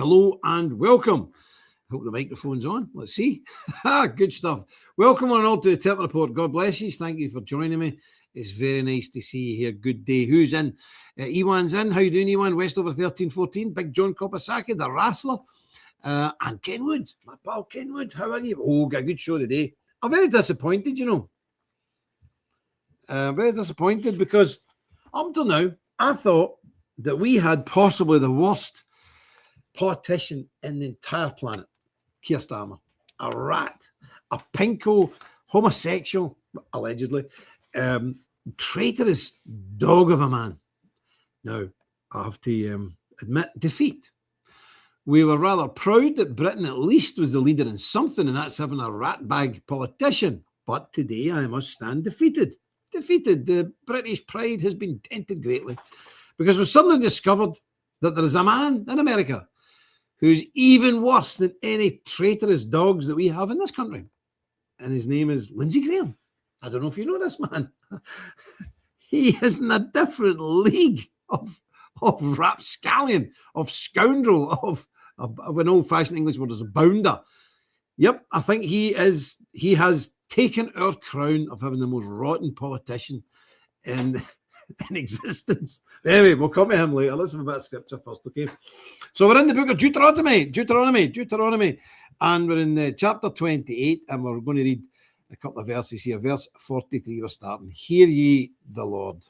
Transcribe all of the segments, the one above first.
hello and welcome. Hope the microphone's on. Let's see. Good stuff. Welcome on all to the Tip Report. God bless you. Thank you for joining me. It's very nice to see you here. Good day. Who's in? Ewan's in. How you doing, Ewan? Westover 1314. Big John Kopasaki, the wrestler. And Kenwood, my pal Kenwood. How are you? Oh, got a good show today. I'm very disappointed, you know. Very disappointed because up till now, I thought that we had possibly the worst politician in the entire planet. Keir Starmer, a rat, a pinko, homosexual, allegedly, traitorous dog of a man. Now, I have to admit defeat. We were rather proud that Britain at least was the leader in something, and that's having a ratbag politician. But today I must stand defeated. Defeated. The British pride has been dented greatly because we've suddenly discovered that there is a man in America who's even worse than any traitorous dogs that we have in this country. And his name is Lindsey Graham. I don't know if you know this man. He is in a different league of rapscallion, of scoundrel, of an old-fashioned English word is a bounder. Yep, I think he has taken our crown of having the most rotten politician in existence. Anyway, we'll come to him later. Let's have a bit of scripture first, okay? So we're in the book of Deuteronomy, and we're in chapter 28, and we're going to read a couple of verses here. Verse 43, we're starting. Hear ye the Lord.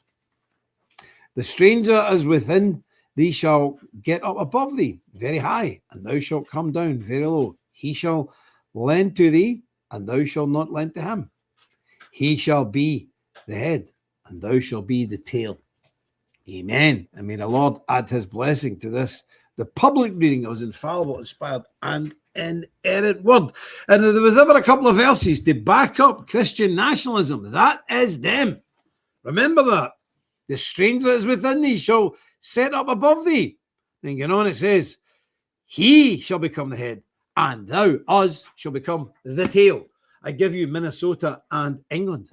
The stranger is within thee shall get up above thee very high, and thou shalt come down very low. He shall lend to thee, and thou shalt not lend to him. He shall be the head, and thou shalt be the tail. Amen. And may the Lord add his blessing to this, the public reading of his infallible, inspired, and inerrant word. And if there was ever a couple of verses to back up Christian nationalism, that is them. Remember that. The stranger is within thee shall set up above thee. And going on, it says, he shall become the head, and thou, us, shall become the tail. I give you Minnesota and England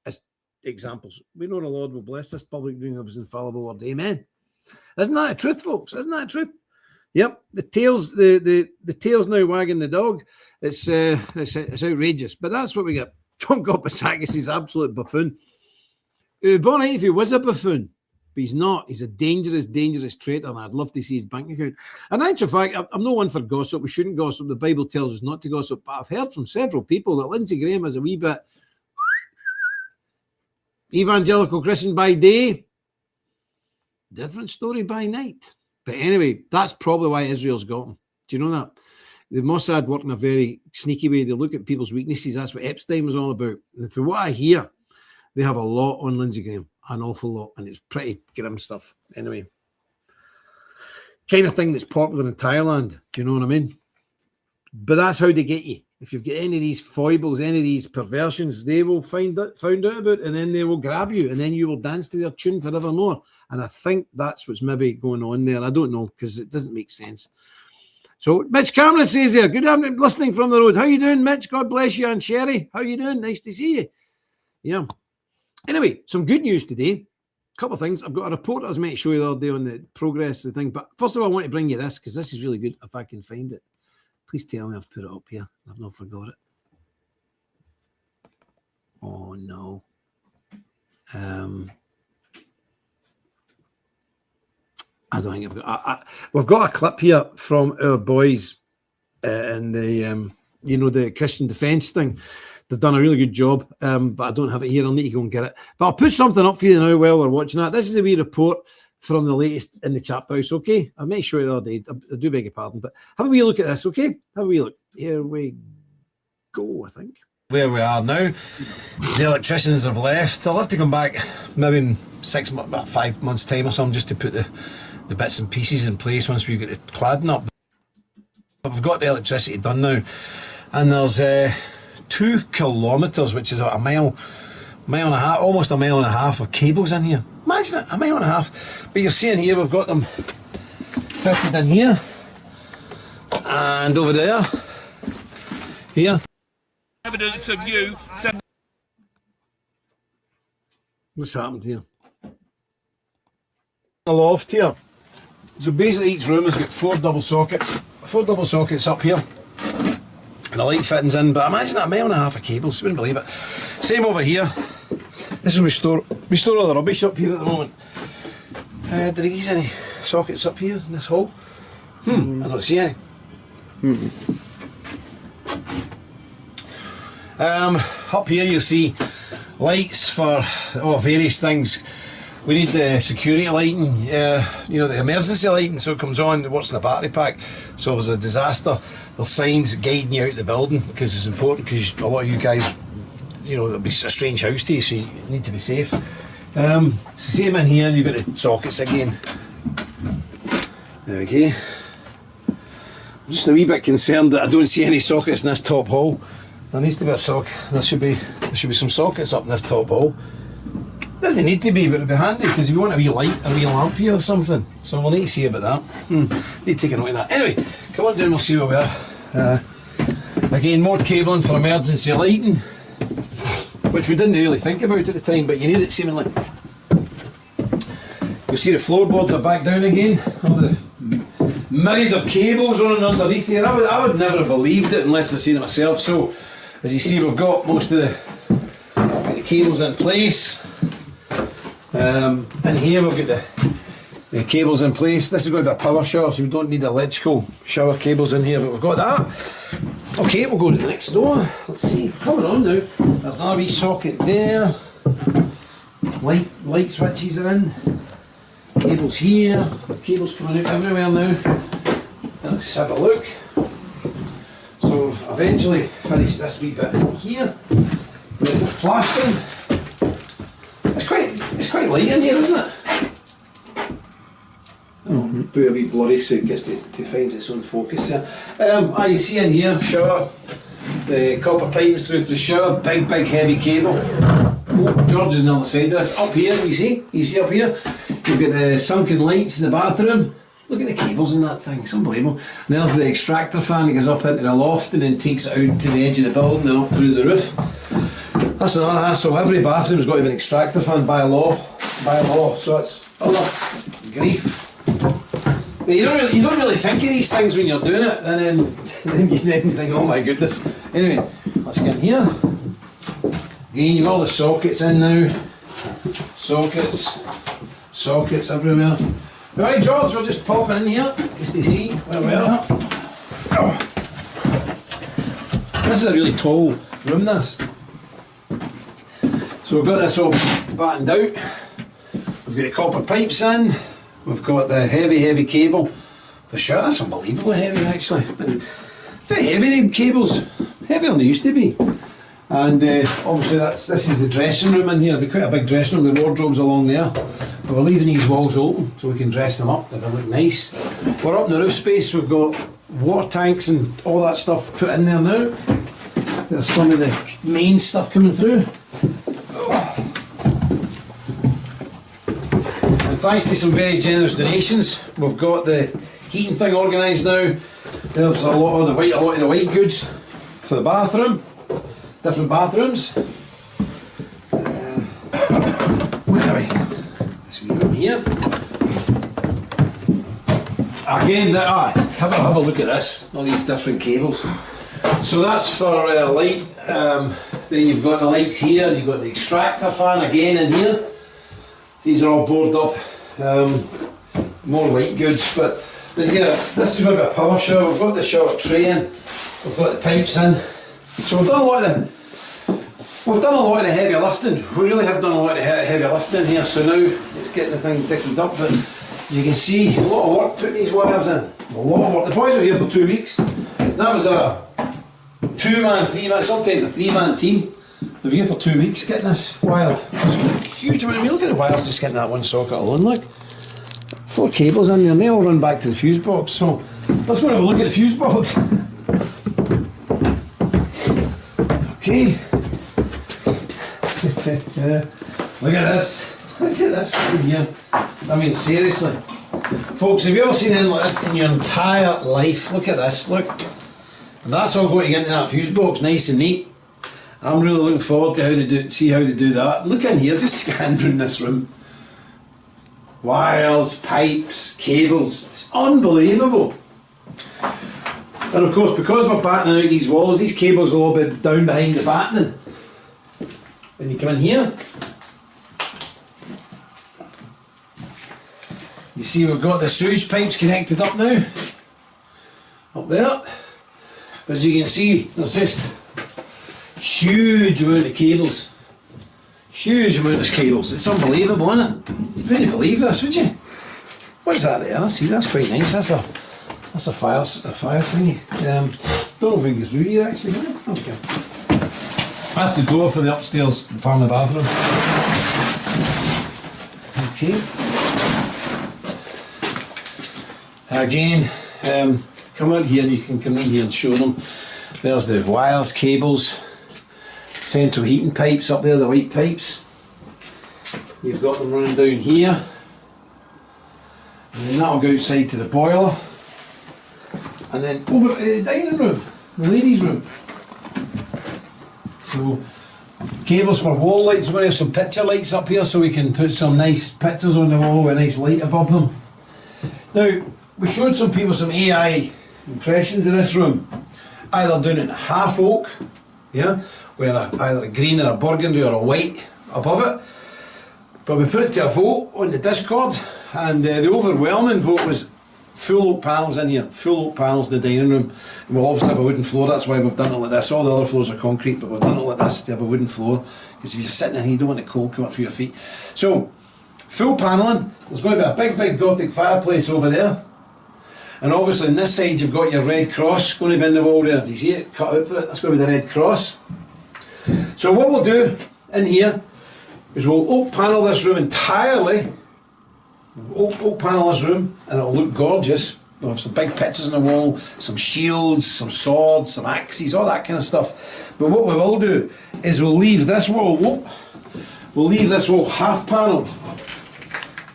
as examples. We know the Lord will bless this public reading of his infallible word. Amen. Isn't that the truth, folks? Isn't that the truth? Yep, the tail's now wagging the dog. It's outrageous, but that's what we get. John Kopasakis is absolute buffoon. Born if he was a buffoon, but he's not. He's a dangerous, dangerous traitor, and I'd love to see his bank account. And in actual fact, I'm no one for gossip. We shouldn't gossip. The Bible tells us not to gossip, but I've heard from several people that Lindsey Graham is a wee bit evangelical Christian by day, different story by night. But anyway, that's probably why Israel's got him. Do you know that? The Mossad work in a very sneaky way. They look at people's weaknesses. That's what Epstein was all about. And from what I hear, they have a lot on Lindsey Graham, an awful lot, and it's pretty grim stuff. Anyway, kind of thing that's popular in Thailand. Do you know what I mean? But that's how they get you. If you've got any of these foibles, any of these perversions, they will found out about it, and then they will grab you, and then you will dance to their tune forevermore. And I think that's what's maybe going on there. I don't know, because it doesn't make sense. So Mitch Cameron says here, good evening, listening from the road. How you doing, Mitch? God bless you. And Sherry, how you doing? Nice to see you. Yeah. Anyway, some good news today. A couple of things. I've got a report I was meant to show you the other day on the progress of the thing. But first of all, I want to bring you this because this is really good if I can find it. Please tell me I've put it up here. I've not forgot it. Oh, no. I don't think I've got... we've got a clip here from our boys in the, the Christian defence thing. They've done a really good job, but I don't have it here. I'll need to go and get it. But I'll put something up for you now while we're watching that. This is a wee report from the latest in the chapter house, okay? I may show you the other day. I do beg your pardon, but have a wee look at this, okay? Have a wee look. Here we go, I think. Where we are now, the electricians have left. They'll have to come back maybe in 5 months' time or something just to put the bits and pieces in place once we've got the cladding up. But we've got the electricity done now, and there's 2 kilometres, which is about a mile and a half, almost a mile and a half of cables in here. Imagine it, a mile and a half. But you're seeing here, we've got them fitted in here and over there, here. Evidence of you. What's happened here? The loft here. So basically each room has got 4 double sockets. 4 double sockets up here. And the light fittings in, but imagine that, 1.5 miles of cables, you wouldn't believe it. Same over here. This is where we store all the rubbish up here at the moment. Did he use any sockets up here in this hole? I don't see any. Up here you'll see lights for various things. We need the security lighting, you know, the emergency lighting, so it comes on, it works in the battery pack. So if there's a disaster, there's signs guiding you out the building, because it's important, because a lot of you guys, you know, it'll be a strange house to you, so you need to be safe. Same in here, you've got the sockets again. There we go. I'm just a wee bit concerned that I don't see any sockets in this top hall. There needs to be a socket. There should be some sockets up in this top hall. Doesn't need to be, but it'd be handy, because if you want a wee light, a wee lamp here or something, so we'll need to see about that. Need to take a note of that. Anyway, come on down, we'll see where we are. Again, more cabling for emergency lighting, which we didn't really think about at the time, but you need it seemingly. You'll see the floorboards are back down again. All the myriad of cables running underneath here. I would never have believed it unless I'd seen it myself. So, as you see, we've got most of the cables in place. In here we've got the cables in place. This is going to be a power shower, so we don't need electrical shower cables in here, but we've got that. Okay, we'll go to the next door. Let's see, coming on now. There's another wee socket there. Light switches are in. Cables here. Cables coming out everywhere now. Let's have a look. So we've eventually finished this wee bit here. Ready for plastering. It's quite light in here, isn't it? Oh, put a wee blurry so it gets to find its own focus there. You see in here, shower, the copper pipes through the shower, big heavy cable. Oh, George is on the other side of this. Up here, you see up here, you've got the sunken lights in the bathroom. Look at the cables in that thing, it's unbelievable. And there's the extractor fan that goes up into the loft and then takes it out to the edge of the building and up through the roof. That's another hassle. Every bathroom's got to have an extractor fan by law. So that's other grief. But you don't really think of these things when you're doing it, and then you think, oh my goodness. Anyway, let's get in here. Again, you've got all the sockets in now. Sockets everywhere. Alright, George, we're just popping in here just to see where we are. Oh. This is a really tall room, this. So we've got this all battened out. We've got the copper pipes in. We've got the heavy cable. For sure, that's unbelievably heavy actually. Very heavy, them cables. Heavier than they used to be. And obviously this is the dressing room in here. It'll be quite a big dressing room. The wardrobe's along there. But we're leaving these walls open so we can dress them up. They'll look nice. We're up in the roof space. We've got water tanks and all that stuff put in there now. There's some of the main stuff coming through. And thanks to some very generous donations, we've got the heating thing organised now. There's a lot of the white goods for the bathroom. Different bathrooms. Where are we? This wee room here. Again, have a look at this. All these different cables. So that's for light. Then you've got the lights here. You've got the extractor fan again in here. These are all boarded up. More white goods, but yeah, this is going to be a power shower. We've got the shower tray in. We've got the pipes in. So we've done a lot of the heavy lifting. We really have done a lot of heavy lifting here. So now it's getting the thing dickened up. But you can see a lot of work putting these wires in. A lot of work. The boys were here for 2 weeks. That was a 2-man, 3-man, sometimes a 3-man team. They were here for 2 weeks getting this wired. Huge amount. I mean, look at the wires just getting that one socket alone. Look, 4 cables in there, and they all run back to the fuse box. So let's go and have a look at the fuse box. Okay. Look at this. Look at this thing here. I mean, seriously. Folks, have you ever seen anything like this in your entire life? Look at this. Look. And that's all going to get into that fuse box, nice and neat. I'm really looking forward to see how to do that. Look in here, just scan around this room. wires, pipes, cables. It's unbelievable. And of course, because we're battening out these walls, these cables will all be down behind the battening. When you come in here, you see we've got the sewage pipes connected up now. Up there. As you can see, there's just huge amount of cables. Huge amount of cables. It's unbelievable, isn't it? You wouldn't believe this, would you? What's that there? I see, that's quite nice. That's a fire thingy. Don't know if we can get through here actually, can it? Okay. That's the door for the upstairs family bathroom. Okay. Again, come out here and you can come in here and show them. There's the wires, cables, central heating pipes up there, the white pipes. You've got them running down here. And then that'll go outside to the boiler. And then over to the dining room, the ladies' room. So, cables for wall lights. We're going to have some picture lights up here so we can put some nice pictures on the wall with a nice light above them. Now, we showed some people some AI impressions of this room. Either doing it in half oak, yeah, with either a green or a burgundy or a white above it. But we put it to a vote on the Discord, and the overwhelming vote was full oak panels in here, full oak panels in the dining room. And we'll obviously have a wooden floor, that's why we've done it like this. All the other floors are concrete, but we've done it like this to have a wooden floor, because if you're sitting in here you don't want the cold come up through your feet. So, full panelling. There's going to be a big Gothic fireplace over there. And obviously on this side you've got your red cross going to be in the wall there. Do you see it? Cut out for it. That's going to be the red cross. So what we'll do in here is we'll oak panel this room entirely. Oak panel this room and it'll look gorgeous. We'll have some big pictures on the wall, some shields, some swords, some axes, all that kind of stuff. But what we will do is we'll leave this wall, half panelled.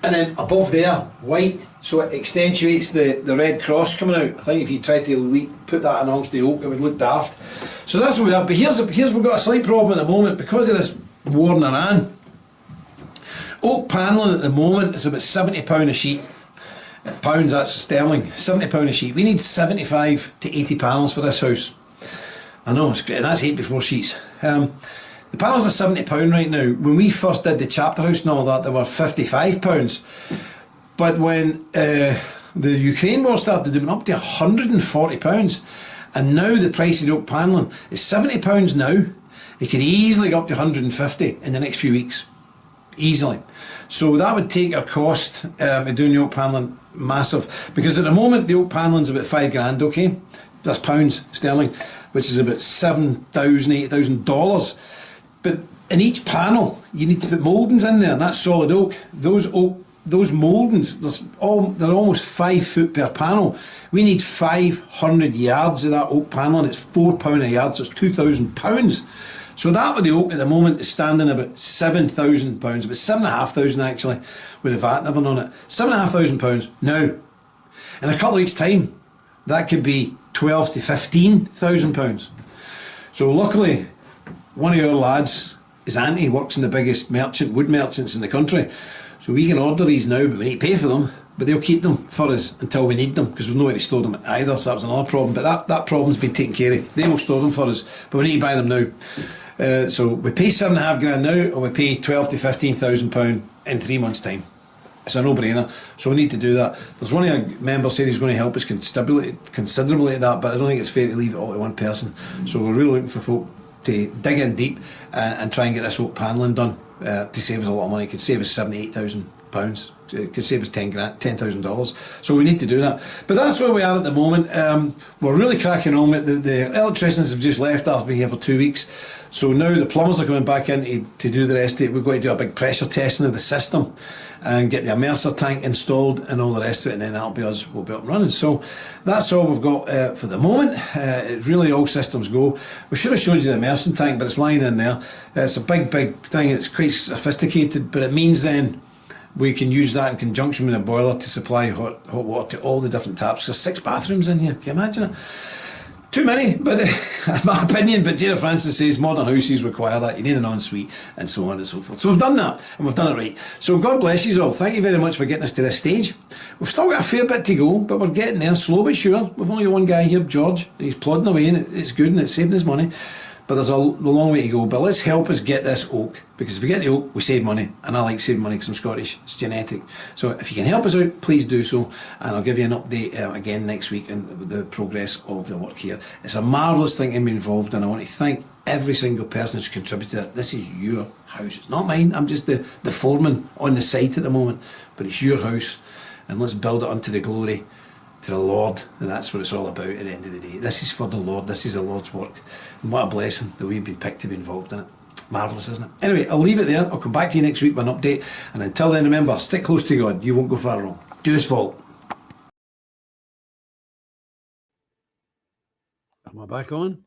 And then above there, white, so it accentuates the red cross coming out. I think if you tried to put that amongst the oak, it would look daft. So that's what we have. But here's we've got a slight problem at the moment because of this war in Iran. Oak panelling at the moment is about £70 a sheet. Pounds, that's sterling. £70 a sheet. We need 75 to 80 panels for this house. I know, it's great, and that's 8x4 sheets. The panels are £70 right now. When we first did the chapter house and all that, they were £55. But when the Ukraine war started, they went up to £140. And now the price of the oak panelling is £70 now. It could easily go up to £150 in the next few weeks. Easily. So that would take our cost of doing the oak panelling massive. Because at the moment the oak panelling's about £5,000, okay? That's pounds sterling, which is about $7,000, $8,000. But in each panel you need to put mouldings in there, and that's solid oak. Those mouldings, they're almost 5 foot per panel. We need 500 yards of that oak panelling. It's £4 a yard, so it's £2,000. So that with the oak at the moment is standing about £7,000, about £7,500 actually, with the VAT and everything on it. £7,500 now. In a couple of weeks' time, that could be £12,000 to £15,000. So luckily, one of our lads, his auntie, works in the biggest wood merchants in the country. So we can order these now, but we need to pay for them. But they'll keep them for us until we need them, because we've nowhere to store them either, so that was another problem. But that problem's been taken care of. They will store them for us, but we need to buy them now. So we pay £7,500 now, or we pay £12,000 to £15,000 in 3 months' time. It's a no-brainer, so we need to do that. There's one of our members said he's going to help us considerably at that, but I don't think it's fair to leave it all to one person. So we're really looking for folk to dig in deep and try and get this oak panelling done to save us a lot of money. It could save us £78,000. It could save us $10,000. So we need to do that. But that's where we are at the moment. We're really cracking on with the electricians have just left after being here for 2 weeks. So now the plumbers are coming back in to do the rest of it. We're going to do a big pressure testing of the system and get the immerser tank installed and all the rest of it, and then that'll be us, we'll be up and running. So that's all we've got for the moment. It's really all systems go. We should have showed you the immersion tank, but it's lying in there. It's a big thing. It's quite sophisticated, but it means then we can use that in conjunction with a boiler to supply hot water to all the different taps. There's 6 bathrooms in here, can you imagine it? Too many, but my opinion. But Jada Francis says modern houses require that. You need an ensuite and so on and so forth. So we've done that, and we've done it right. So God bless you all. Thank you very much for getting us to this stage. We've still got a fair bit to go, but we're getting there, slow but sure. We've only got one guy here, George, and he's plodding away, and it's good, and it's saving his money. But there's a long way to go. But let's help us get this oak, because if we get the oak, we save money. And I like saving money because I'm Scottish. It's genetic. So if you can help us out, please do so. And I'll give you an update again next week on the progress of the work here. It's a marvellous thing to be involved in. I want to thank every single person who's contributed to it. This is your house. It's not mine. I'm just the foreman on the site at the moment. But it's your house. And let's build it unto the glory to the Lord, and that's what it's all about at the end of the day. This is for the Lord, this is the Lord's work, and what a blessing that we've been picked to be involved in it. Marvellous, isn't it? Anyway, I'll leave it there. I'll come back to you next week with an update, and until then, remember, stick close to God. You won't go far wrong. Do as fault. Am I back on?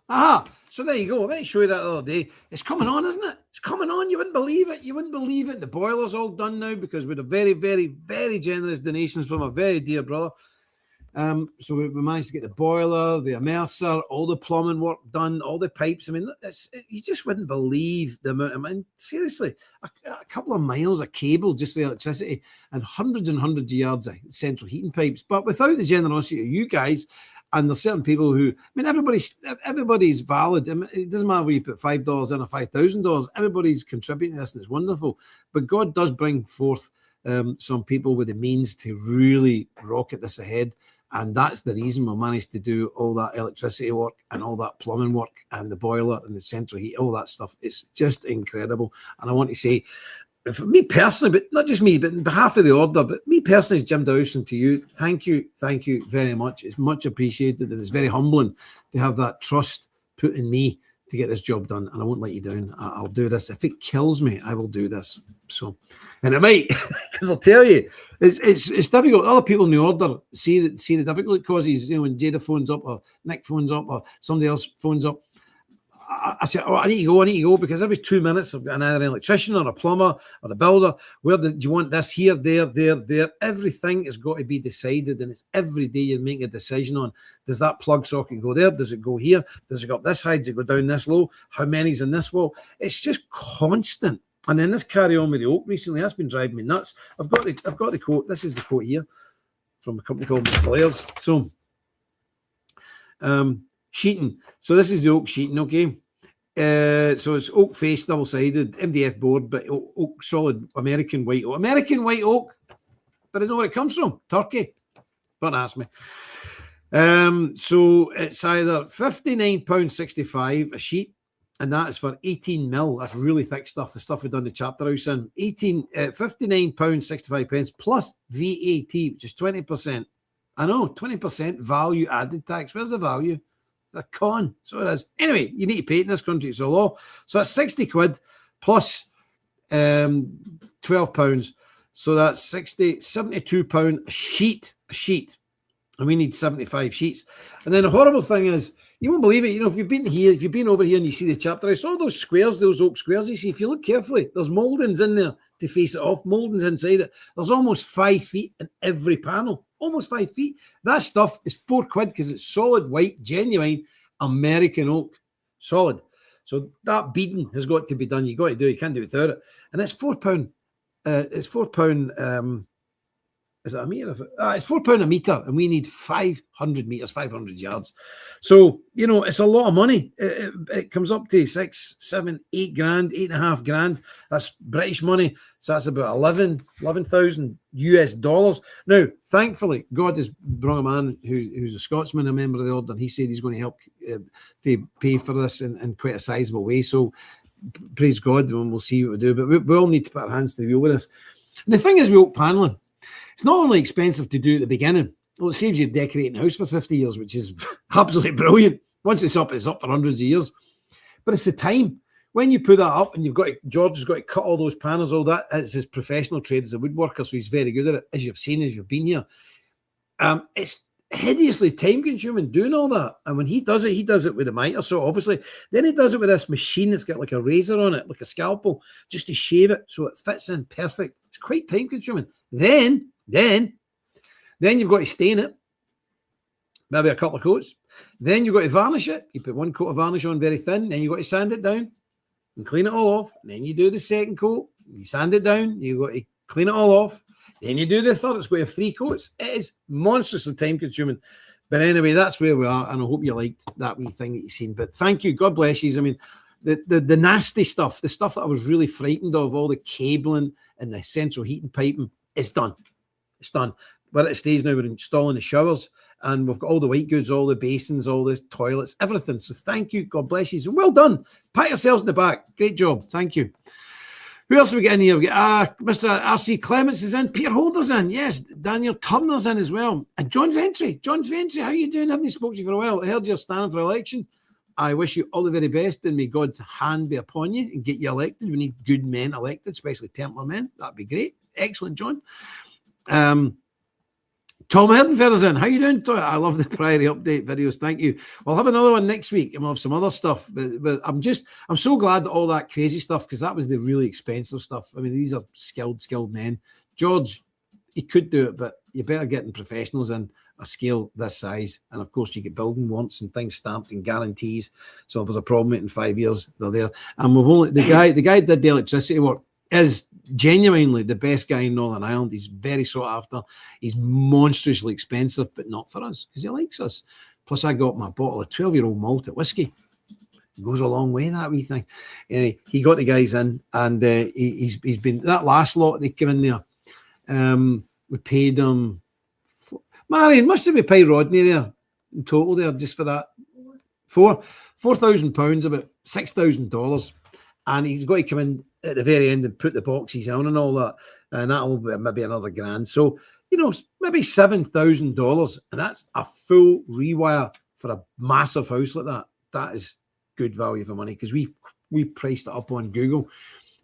Aha! So there you go. I meant to show you that the other day. It's coming on, isn't it? It's coming on. You wouldn't believe it. You wouldn't believe it. The boiler's all done now because we had a very, very, very generous donations from a very dear brother. So we managed to get the boiler, the immerser, all the plumbing work done, all the pipes. I mean, you just wouldn't believe the amount. I mean, seriously, a couple of miles of cable just for electricity and hundreds of yards of central heating pipes. But without the generosity of you guys, and there's certain people who, I mean, everybody's valid. I mean, it doesn't matter whether you put $5 in or $5,000. Everybody's contributing to this, and it's wonderful. But God does bring forth some people with the means to really rocket this ahead. And that's the reason we managed to do all that electricity work and all that plumbing work and the boiler and the central heat, all that stuff. It's just incredible. And I want to say, for me personally, but not just me, but on behalf of the order, but me personally, Jim Dawson, to you, thank you very much. It's much appreciated, and it's very humbling to have that trust put in me to get this job done. And I won't let you down. I'll do this. If it kills me, I will do this. So, and it might, because I'll tell you, it's difficult. Other people in the order see the difficult causes. You know, when Jada phones up or Nick phones up or somebody else phones up, I say, oh, I need to go, because every 2 minutes I've got either an electrician or a plumber or a builder. Do you want this here, there? Everything has got to be decided, and it's every day you're making a decision on, does that plug socket go there? Does it go here? Does it go up this high? Does it go down this low? How many's in this wall? It's just constant. And then this carry on with the oak recently, that's been driving me nuts. I've got the quote. This is the quote here from a company called McClair's. So, sheeting. So this is the oak sheeting, okay? So it's oak face, double-sided, MDF board, but oak solid American white oak. American white oak, but I know where it comes from. Turkey. Don't ask me. So it's either £59.65 a sheet, and that is for 18 mil. That's really thick stuff, the stuff we've done the chapter house in. £59.65 plus VAT, which is 20%. I know, 20% value added tax. Where's the value? A con, so it is. Anyway, you need to pay it in this country, it's a law. So that's 60 quid plus £12. So that's 72 pound a sheet. And we need 75 sheets. And then the horrible thing is, you won't believe it, you know, if you've been over here and you see the chapter house, all those squares, those oak squares, you see, if you look carefully, there's mouldings in there to face it off, mouldings inside it. There's almost 5 feet in every panel. Almost 5 feet. That stuff is 4 quid because it's solid white, genuine American oak. Solid. So that beading has got to be done. You've got to do it. You can't do it without it. And it's £4. It's £4. Is it a metre? It's £4 a metre, and we need 500 metres, 500 yards. So, you know, it's a lot of money. It comes up to 6, 7, 8 grand, 8.5 grand. That's British money. So that's about 11,000 US dollars. Now, thankfully, God has brought a man who's a Scotsman, a member of the order, and he said he's going to help to pay for this in quite a sizable way. So, praise God, and we'll see what we do. But we all need to put our hands to the wheel with this. And the thing is with oak panelling, it's not only expensive to do at the beginning. Well, it saves you decorating a house for 50 years, which is absolutely brilliant. Once it's up for hundreds of years. But it's the time. When you put that up and George has got to cut all those panels, all that, it's his professional trade as a woodworker, so he's very good at it, as you've seen, as you've been here. It's hideously time-consuming doing all that. And when he does it with a mitre, so obviously. Then he does it with this machine that's got like a razor on it, like a scalpel, just to shave it so it fits in perfect. It's quite time-consuming. Then you've got to stain it. Maybe a couple of coats. Then you've got to varnish it. You put one coat of varnish on very thin, then you've got to sand it down and clean it all off. And then you do the second coat, you sand it down, you've got to clean it all off. Then you do the third, it's got to have 3 coats. It is monstrously time consuming. But anyway, that's where we are, and I hope you liked that wee thing that you've seen. But thank you, God bless you. I mean, the nasty stuff, the stuff that I was really frightened of, all the cabling and the central heating piping, it's done. It's done. Where it stays now, we're installing the showers, and we've got all the white goods, all the basins, all the toilets, everything. So thank you, God bless you. So well done. Pat yourselves in the back. Great job. Thank you. Who else have we got in here? We got Mr. R.C. Clements is in. Peter Holder's in. Yes. Daniel Turner's in as well. And John Ventry. John Ventry, how you doing? I haven't spoken to you for a while. I heard you're standing for election. I wish you all the very best, and may God's hand be upon you and get you elected. We need good men elected, especially Templar men. That'd be great. Excellent, John. Tom Herdenfelder's in. How you doing, Tom? I love the Priory update videos. Thank you. We'll have another one next week, and we'll have some other stuff. But I'm so glad that all that crazy stuff, because that was the really expensive stuff. I mean, these are skilled men. George, he could do it, but you better get professionals in a scale this size. And of course, you get building wants and things stamped and guarantees. So if there's a problem in 5 years, they're there. And we've only the guy that did the electricity work is genuinely the best guy in Northern Ireland. He's very sought after. He's monstrously expensive, but not for us, because he likes us. Plus, I got my bottle of 12-year-old malted whiskey. It goes a long way, that wee thing. Anyway, he got the guys in, and he's been that last lot they came in there. We paid them. Marion, must have we paid Rodney there in total there just for that? £4,000, about $6,000, and he's got to come in at the very end and put the boxes on and all that, and that'll be maybe another grand. So maybe $7,000, and that's a full rewire for a massive house like that. That is good value for money, because we priced it up on Google,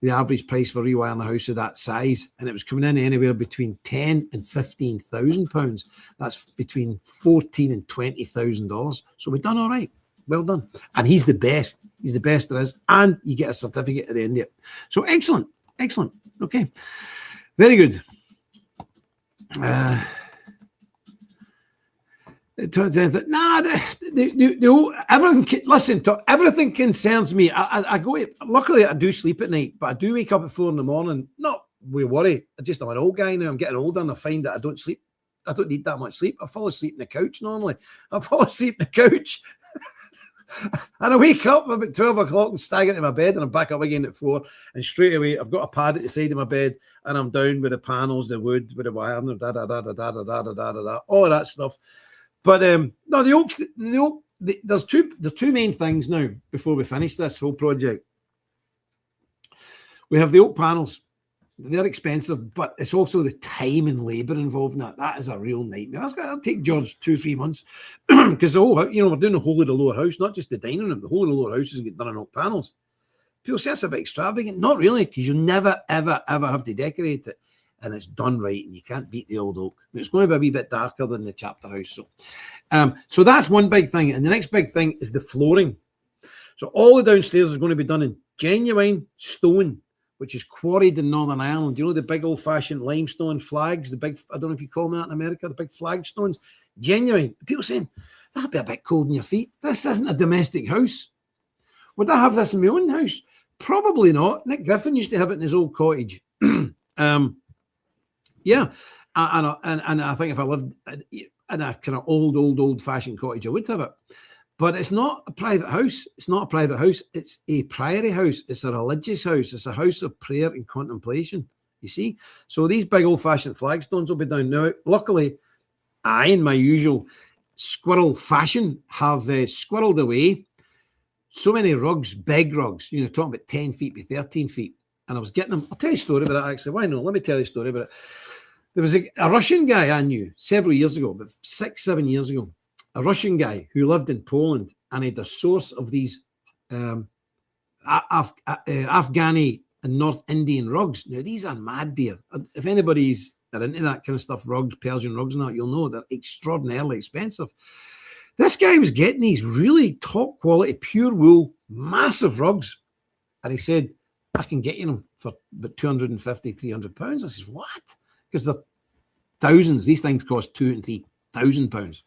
the average price for rewiring a house of that size, and it was coming in anywhere between £10,000 and £15,000. That's between $14,000 and $20,000. So we've done all right. Well done. And he's the best. He's the best there is. And you get a certificate at the end of it. So excellent. Excellent. Okay. Very good. Everything concerns me. I go. Luckily, I do sleep at night, but I do wake up at 4 a.m. Not with worry. I'm an old guy now. I'm getting older, and I find that I don't sleep. I don't need that much sleep. I fall asleep on the couch normally. And I wake up about 12 o'clock and stagger to my bed, and I'm back up again at 4. And straight away, I've got a pad at the side of my bed, and I'm down with the panels, the wood, with the wire, and all of that stuff. But no, the oak. There's two main things now before we finish this whole project. We have the oak panels. They're expensive, but it's also the time and labour involved in that. That is a real nightmare. That'll take George 2-3 months, because we're doing the whole of the lower house, not just the dining room. The whole of the lower house is getting done in oak panels. People say that's a bit extravagant. Not really, because you never, ever, ever have to decorate it, and it's done right, and you can't beat the old oak. It's going to be a wee bit darker than the chapter house. So that's one big thing, and the next big thing is the flooring. So all the downstairs is going to be done in genuine stone, which is quarried in Northern Ireland. You know, the big old-fashioned limestone flags, I don't know if you call them that in America, the big flagstones. Genuine. People saying, that'd be a bit cold in your feet. This isn't a domestic house. Would I have this in my own house? Probably not. Nick Griffin used to have it in his old cottage. Yeah. And I think if I lived in a kind of old-fashioned cottage, I would have it. But it's not a private house. It's not a private house. It's a priory house. It's a religious house. It's a house of prayer and contemplation, you see. So these big old-fashioned flagstones will be down now. Luckily, I, in my usual squirrel fashion, have squirreled away so many rugs, big rugs, talking about 10 feet by 13 feet. And I was getting them. I'll tell you a story about it, actually. Why not? Let me tell you a story about it. There was a Russian guy I knew several years ago, about 6-7 years ago. A Russian guy who lived in Poland, and had a source of these Afghani and North Indian rugs. Now, these are mad, dear. If anybody's into that kind of stuff, rugs, Persian rugs and that, you'll know they're extraordinarily expensive. This guy was getting these really top quality, pure wool, massive rugs. And he said, I can get you them for about £250, £300. I says, what? Because they're thousands. These things cost £2,000 and £3,000.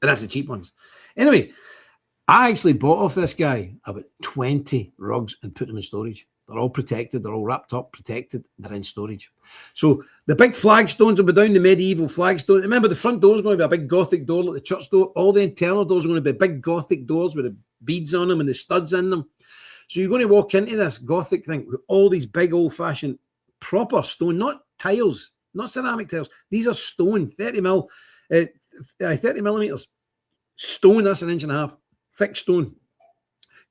And that's the cheap ones. Anyway, I actually bought off this guy about 20 rugs and put them in storage. They're all protected. They're all wrapped up, protected. They're in storage. So the big flagstones will be down, the medieval flagstone. Remember, the front door is going to be a big Gothic door like the church door. All the internal doors are going to be big Gothic doors with the beads on them and the studs in them. So you're going to walk into this Gothic thing with all these big old-fashioned proper stone, not tiles, not ceramic tiles. These are stone, 30 millimeters. Stone, that's 1.5 inches. Thick stone.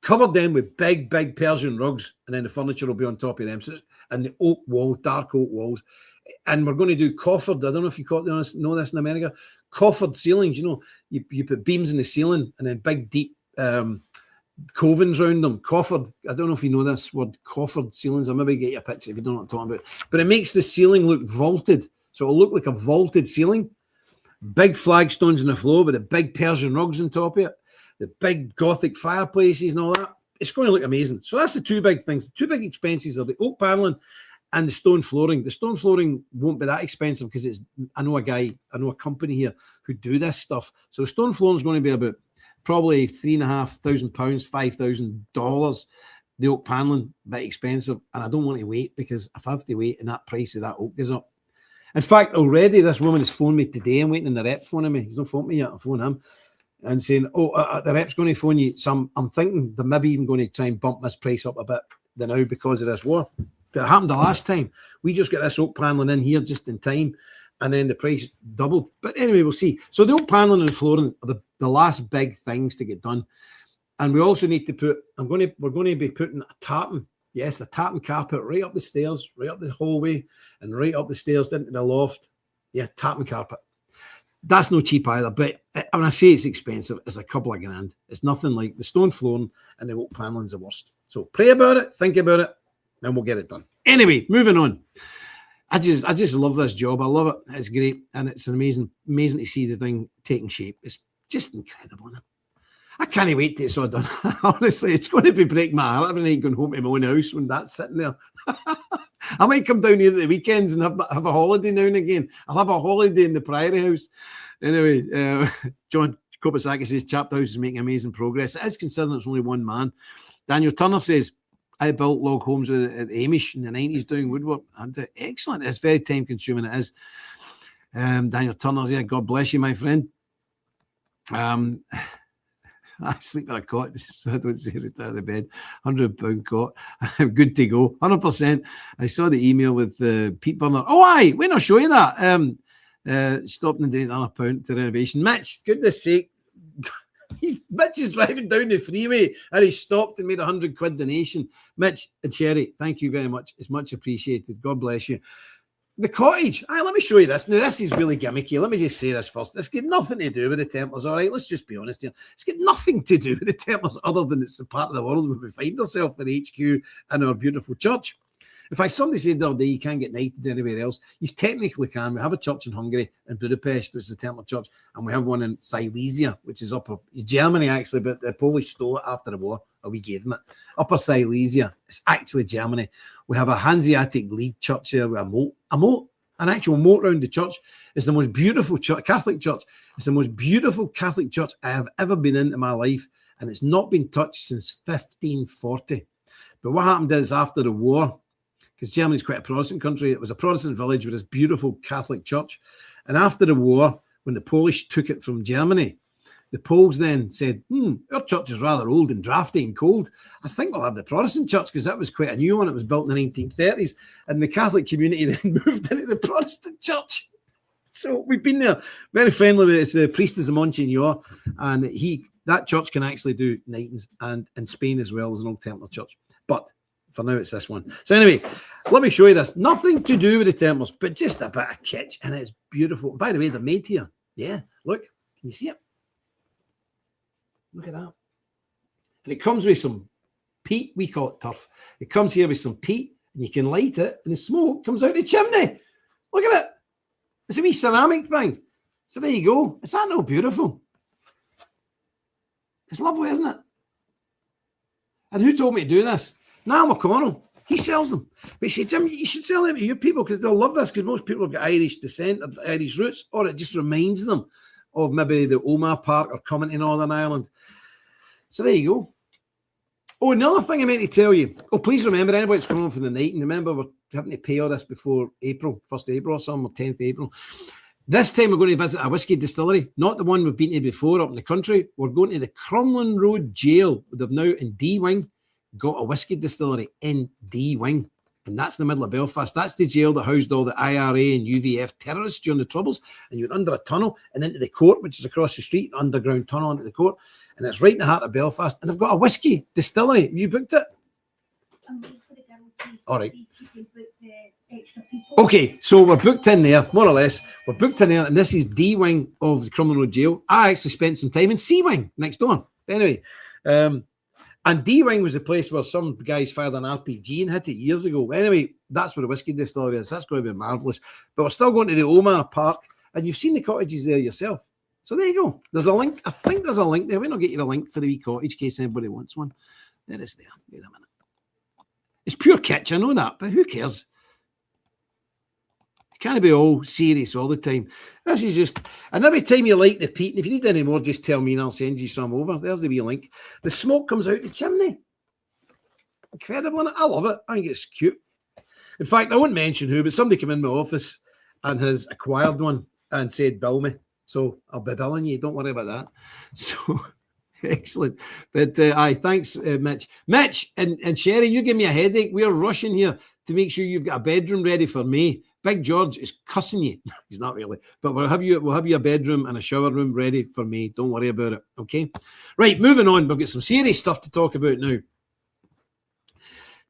Covered them with big Persian rugs, and then the furniture will be on top of them. So, and the oak walls, dark oak walls. And we're going to do coffered. I don't know if you know this in America. Coffered ceilings, you know. You put beams in the ceiling and then big, deep covings around them. Coffered. I don't know if you know this word, coffered ceilings. I'll maybe get you a picture if you don't know what I'm talking about. But it makes the ceiling look vaulted. So it'll look like a vaulted ceiling. Big flagstones on the floor with the big Persian rugs on top of it. The big Gothic fireplaces and all that. It's going to look amazing. So that's the two big things. The two big expenses are the oak paneling and the stone flooring. The stone flooring won't be that expensive because I know a company here who do this stuff. So the stone flooring is going to be about probably £3,500, $5,000. The oak paneling, a bit expensive. And I don't want to wait, because if I have to wait and that price of that oak goes up. In fact, already this woman has phoned me today. I'm waiting on the rep phoning me. He's not phoned me yet. I'll phone him. And saying, the rep's going to phone you. So I'm thinking they're maybe even going to try and bump this price up a bit now because of this war. That happened the last time. We just got this oak paneling in here just in time, and then the price doubled. But anyway, we'll see. So the oak paneling and flooring are the last big things to get done. And we also need to put, we're going to be putting a tartan. Yes, a tartan carpet right up the stairs, right up the hallway, and right up the stairs into the loft. Yeah, tartan carpet. That's no cheap either, but when I say it's expensive, it's a couple of grand. It's nothing like the stone flooring and the oak paneling's the worst. So pray about it, think about it, and we'll get it done. Anyway, moving on. I just love this job. I love it. It's great, and it's amazing to see the thing taking shape. It's just incredible, isn't it? I can't wait till it's all done. Honestly, it's going to be breaking my heart every night going home to my own house when that's sitting there. I might come down here at the weekends and have a holiday now and again. I'll have a holiday in the Priory House. Anyway, John Kopasaki says, Chapter House is making amazing progress. It is, considering it's only one man. Daniel Turner says, I built log homes at Amish in the 90s doing woodwork. And excellent. It's very time consuming. It is. Daniel Turner's here. God bless you, my friend. I sleep in a cot, so I don't say it out of the bed. £100 cot. I'm good to go. 100%. I saw the email with the peat burner. Oh, aye. When I'll show you that. Stopping the day £100 to renovation. Mitch, goodness sake. Mitch is driving down the freeway and he stopped and made £100 donation. Mitch and Sherry, thank you very much. It's much appreciated. God bless you. The cottage. Let me show you this. Now, this is really gimmicky. Let me just say this first. It's got nothing to do with the Templars, all right? Let's just be honest here. It's got nothing to do with the Templars other than it's a part of the world where we find ourselves in HQ in our beautiful church. In fact, somebody said the other day you can't get knighted anywhere else. You technically can. We have a church in Hungary, in Budapest, which is a Templar church, and we have one in Silesia, which is upper Germany, actually, but the Polish stole it after the war, or we gave them it. Upper Silesia. It's actually Germany. We have a Hanseatic League church here with an actual moat around the church. It's the most beautiful Catholic church. It's the most beautiful Catholic church I have ever been in my life, and it's not been touched since 1540. But what happened is, after the war, because Germany's quite a Protestant country, it was a Protestant village with this beautiful Catholic church. And after the war, when the Polish took it from Germany, the Poles then said, our church is rather old and drafty and cold. I think we'll have the Protestant church, because that was quite a new one. It was built in the 1930s. And the Catholic community then moved into the Protestant church. So we've been there. Very friendly with it. It's the priest is a Monsignor. And that church can actually do nightings. And in Spain as well as an old Templar church. But for now, it's this one. So anyway, let me show you this. Nothing to do with the Templars, but just a bit of kitsch. And it's beautiful. By the way, they're made here. Yeah, look. Can you see it? Look at that. And it comes with some peat. We call it turf. It comes here with some peat, and you can light it, and the smoke comes out the chimney. Look at it. It's a wee ceramic thing. So there you go. Is that not beautiful? It's lovely, isn't it? And who told me to do this? Niall McConnell. He sells them. But he said, Jim, you should sell them to your people because they'll love this, because most people have got Irish descent, or Irish roots, or it just reminds them of maybe the Omagh Park are coming to Northern Ireland. So there you go. Oh, another thing I meant to tell you. Oh, please remember, anybody that's coming on for the night, and remember we're having to pay all this before April, 1st April or something, or 10th April. This time we're going to visit a whiskey distillery, not the one we've been to before up in the country. We're going to the Crumlin Road Jail. They've now in D-Wing got a whiskey distillery in D-Wing. And that's in the middle of Belfast. That's the jail that housed all the IRA and UVF terrorists during the Troubles. And you're under a tunnel and into the court, which is across the street, underground tunnel into the court. And it's right in the heart of Belfast. And they've got a whiskey distillery. Have you booked it? All right. Okay, so we're booked in there, more or less. We're booked in there, and this is D-Wing of the Crumlin Road Jail. I actually spent some time in C-Wing next door. Anyway, and D-Wing was the place where some guys fired an RPG and hit it years ago. Anyway, that's where the whiskey distillery is. That's going to be marvellous. But we're still going to the Omagh Park, and you've seen the cottages there yourself. So there you go. There's a link. I think there's a link there. We'll get you a link for the wee cottage in case anybody wants one. There is there. Wait a minute. It's pure kitsch, I know that, but who cares? You can't be all serious all the time. This is just, and every time you like the peat, and if you need any more, just tell me and I'll send you some over. There's the wee link. The smoke comes out the chimney. Incredible, isn't it? I love it. I think it's cute. In fact, I won't mention who, but somebody came in my office and has acquired one and said, bill me. So I'll be billing you. Don't worry about that. So excellent. But aye, thanks, Mitch. Mitch and Sherry, you give me a headache. We're rushing here to make sure you've got a bedroom ready for me. Big George is cussing you. He's not really, but we'll have you a bedroom and a shower room ready for me. Don't worry about it. Okay. Right, moving on. We've got some serious stuff to talk about now.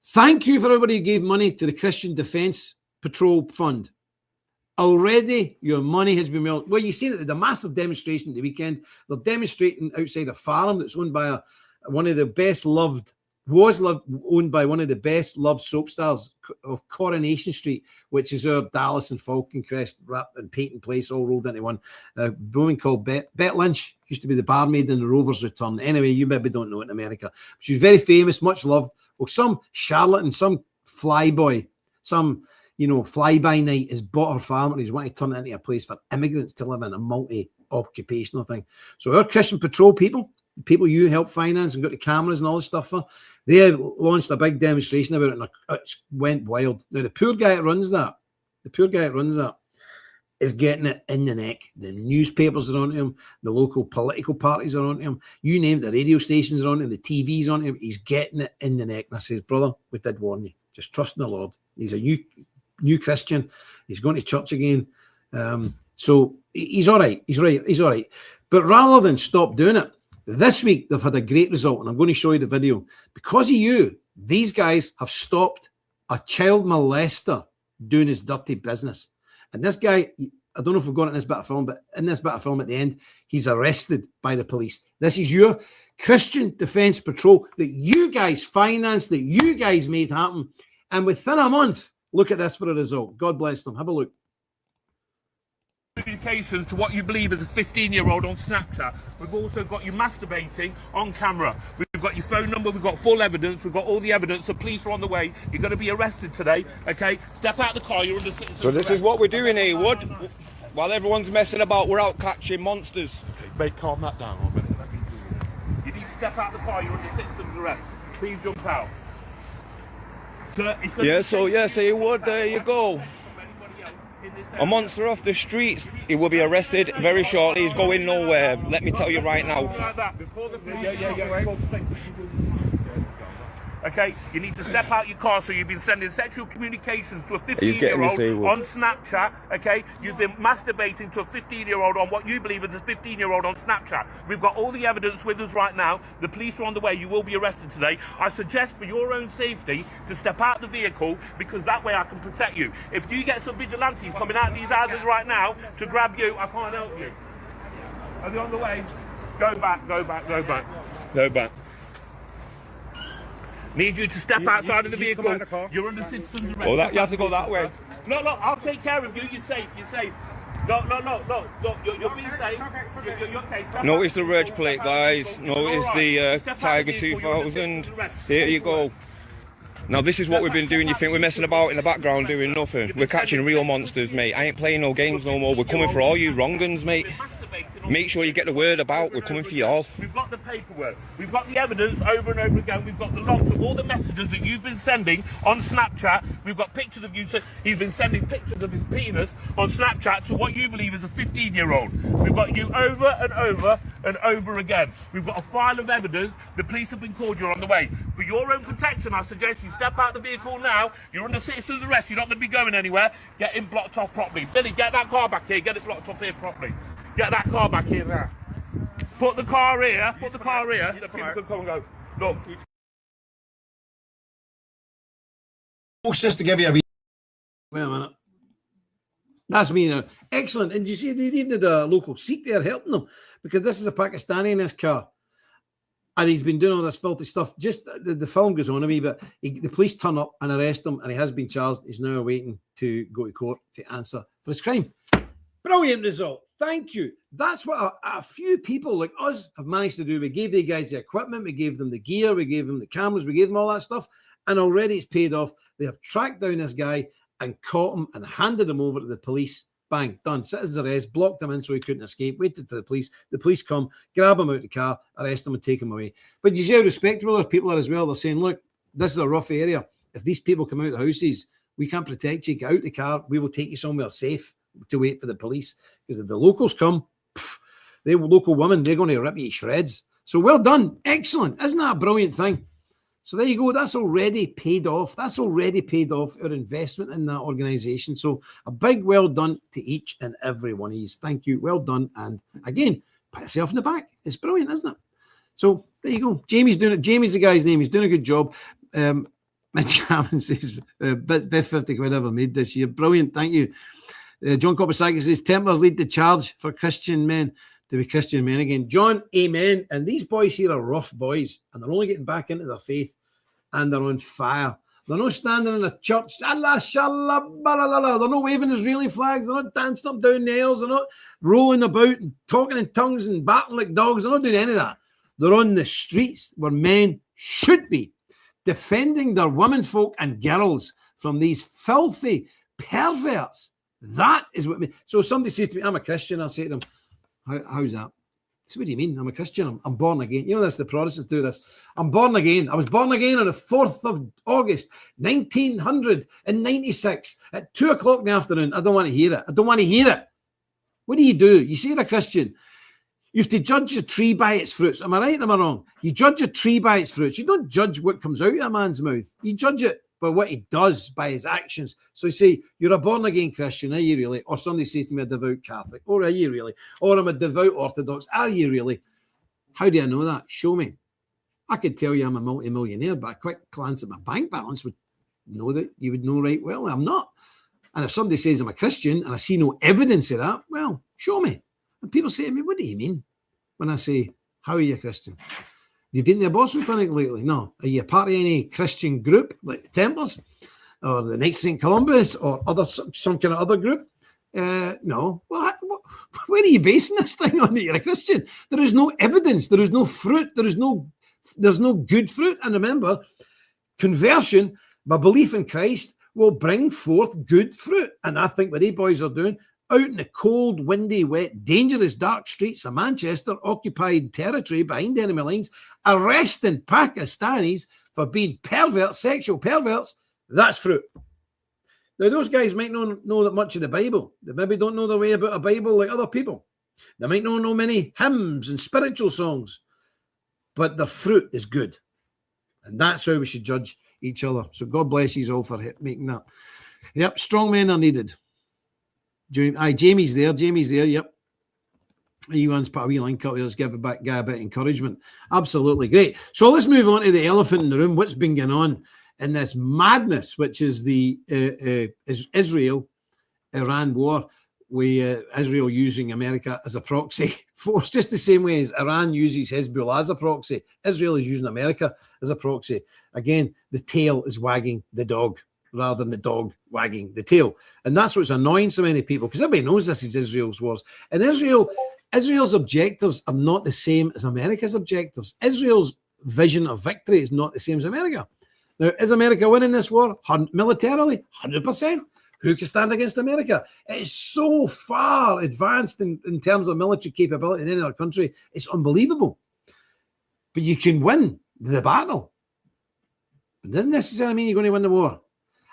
Thank you for everybody who gave money to the Christian Defence Patrol Fund. Already, your money has been well. Well, you've seen it. The massive demonstration at the weekend. They're demonstrating outside a farm that's owned by owned by one of the best loved soap stars of Coronation Street, which is our Dallas and Falconcrest and Peyton Place all rolled into one. A woman called Bet Lynch used to be the barmaid in the Rovers Return. Anyway, you maybe don't know it in America. She was very famous, much loved. Well, some charlatan, some flyboy, some fly-by night has bought her farm and he's wanting to turn it into a place for immigrants to live in, a multi-occupational thing. So our Christian Patrol people you help finance and got the cameras and all this stuff for, they launched a big demonstration about it and it went wild. Now, the poor guy that runs that is getting it in the neck. The newspapers are on him. The local political parties are on him. You name it, the radio stations are on him. The TV's on him. He's getting it in the neck. And I says, brother, we did warn you. Just trust in the Lord. He's a new Christian. He's going to church again. So he's all right. He's all right. But rather than stop doing it, this week they've had a great result, and I'm going to show you the video. Because of you, these guys have stopped a child molester doing his dirty business. And this guy, I don't know if we've got it in this bit of film, but in this bit of film at the end, he's arrested by the police. This is your Christian Defence Patrol that you guys financed, that you guys made happen. And within a month, look at this for a result. God bless them. Have a look. Communications to what you believe is a 15-year-old on Snapchat. We've also got you masturbating on camera. We've got your phone number. We've got full evidence. We've got all the evidence. The police are on the way. You're going to be arrested today. Okay, step out of the car. You're under citizen's So this arrest. is what we're doing here, Wood. While everyone's messing about, we're out catching monsters. Okay, mate, calm that down. Let me do it. You need to step out of the car. You're under citizen's arrest. Please jump out. Sir, it's going Yeah, so you would. There you go. A monster off the streets. He will be arrested very shortly. He's going nowhere. Let me tell you right now. Okay, you need to step out your car. So you've been sending sexual communications to a 15-year-old on Snapchat. Okay, you've been masturbating to a 15-year-old on what you believe is a 15-year-old on Snapchat. We've got all the evidence with us right now. The police are on the way. You will be arrested today. I suggest for your own safety to step out of the vehicle, because that way I can protect you. If you get some vigilantes coming out of these houses right now to grab you, I can't help you. Are they on the way? Go back. Need you to step outside of the vehicle. You're under citizen's arrest. Oh, you have to go that way. No, I'll take care of you. You're safe. No, you'll be safe. You're okay. Notice the reg plate, guys. Notice the Tiger 2000. There you go. Now, this is what we've been doing. You think we're messing about in the background doing nothing? We're catching real monsters, mate. I ain't playing no games no more. We're coming for all you wrong-uns, mate. make sure you get the word about. We're coming for y'all. We've got the paperwork. We've got the evidence over and over again. We've got the logs of all the messages that you've been sending on Snapchat. We've got pictures of you. He's been sending pictures of his penis on Snapchat to what you believe is a 15-year-old. We've got you over and over and over again. We've got a file of evidence. The police have been called. You're on the way. For your own protection, I suggest you step out the vehicle now. You're under citizen's arrest. You're not going to be going anywhere. Get him blocked off properly. Billy, get that car back here. Get it blocked off here properly. Get that car back here now. Put the car here. Put the car here. The people can come and go. Look. Just to give you a wee... Wait a minute. That's me now. Excellent. And you see, they even had a local Sikh there helping them, because this is a Pakistani in this car. And he's been doing all this filthy stuff. Just the film goes on a wee bit. The police turn up and arrest him, and he has been charged. He's now waiting to go to court to answer for his crime. Brilliant result. Thank you. That's what a few people like us have managed to do. We gave the guys the equipment, we gave them the gear, we gave them the cameras, we gave them all that stuff, and already it's paid off. They have tracked down this guy and caught him and handed him over to the police. Bang, done. Citizen's arrest, blocked him in so he couldn't escape, waited till the police come, grab him out of the car, arrest him and take him away. But you see how respectable those people are as well. They're saying, look, this is a rough area. If these people come out of the houses, we can't protect you. Get out the car. We will take you somewhere safe to wait for the police. Because if the locals come, they local women, they're going to rip you to shreds. So well done. Excellent. Isn't that a brilliant thing? So there you go. That's already paid off. That's already paid off our investment in that organisation. So a big well done to each and every one of you. Thank you. Well done. And again, pat yourself in the back. It's brilliant, isn't it? So there you go. Jamie's doing it. Jamie's the guy's name. He's doing a good job. Mitch Cameron says, best 50 quid ever made this year. Brilliant. Thank you. John Kopasakis says, Tempers lead the charge for Christian men to be Christian men again. John, amen. And these boys here are rough boys, and they're only getting back into their faith, and they're on fire. They're not standing in a church. Allah, shallah, balalala. They're not waving Israeli flags. They're not dancing up down the aisles. They're not rolling about and talking in tongues and barking like dogs. They're not doing any of that. They're on the streets where men should be, defending their womenfolk and girls from these filthy perverts. That is what me. So somebody says to me, I'm a Christian. I'll say to them, how's that? So what do you mean? I'm a Christian. I'm born again. You know this, the Protestants do this. I'm born again. I was born again on the 4th of August, 1996 at 2 o'clock in the afternoon. I don't want to hear it. I don't want to hear it. What do? You say you're a Christian. You have to judge a tree by its fruits. Am I right or am I wrong? You judge a tree by its fruits. You don't judge what comes out of a man's mouth. You judge it by what he does, by his actions. So you say, you're a born-again Christian, are you really? Or somebody says to me, a devout Catholic. Or are you really? Or I'm a devout Orthodox. Are you really? How do I know that? Show me. I could tell you I'm a multi-millionaire, but a quick glance at my bank balance would know that you would know right well I'm not. And if somebody says I'm a Christian and I see no evidence of that, well, show me. And people say to me, what do you mean? When I say, how are you a Christian? Have you been to the abortion clinic lately? No. Are you a part of any Christian group like the Templars or the Knights of St. Columbus or some kind of other group? No. Well, where are you basing this thing on that you're a Christian? There is no evidence. There is no fruit. There's no good fruit. And remember, conversion, my belief in Christ, will bring forth good fruit. And I think what these boys are doing, out in the cold, windy, wet, dangerous, dark streets of Manchester, occupied territory behind enemy lines, arresting Pakistanis for being perverts, sexual perverts, that's fruit. Now, those guys might not know that much of the Bible. They maybe don't know their way about a Bible like other people. They might not know many hymns and spiritual songs, but their fruit is good. And that's how we should judge each other. So God bless you all for making that. Yep, strong men are needed. Jamie's there. Yep. He wants to put a wee link up there. Let's give a bit of encouragement. Absolutely great. So let's move on to the elephant in the room. What's been going on in this madness, which is the Israel-Iran war, with Israel using America as a proxy force, just the same way as Iran uses Hezbollah as a proxy. Israel is using America as a proxy. Again, the tail is wagging the dog, rather than the dog wagging the tail. And that's what's annoying so many people, because everybody knows this is Israel's wars. And Israel's objectives are not the same as America's objectives. Israel's vision of victory is not the same as America. Now, is America winning this war? Militarily, 100%. Who can stand against America? It is so far advanced in terms of military capability in any other country. It's unbelievable. But you can win the battle. It doesn't necessarily mean you're going to win the war.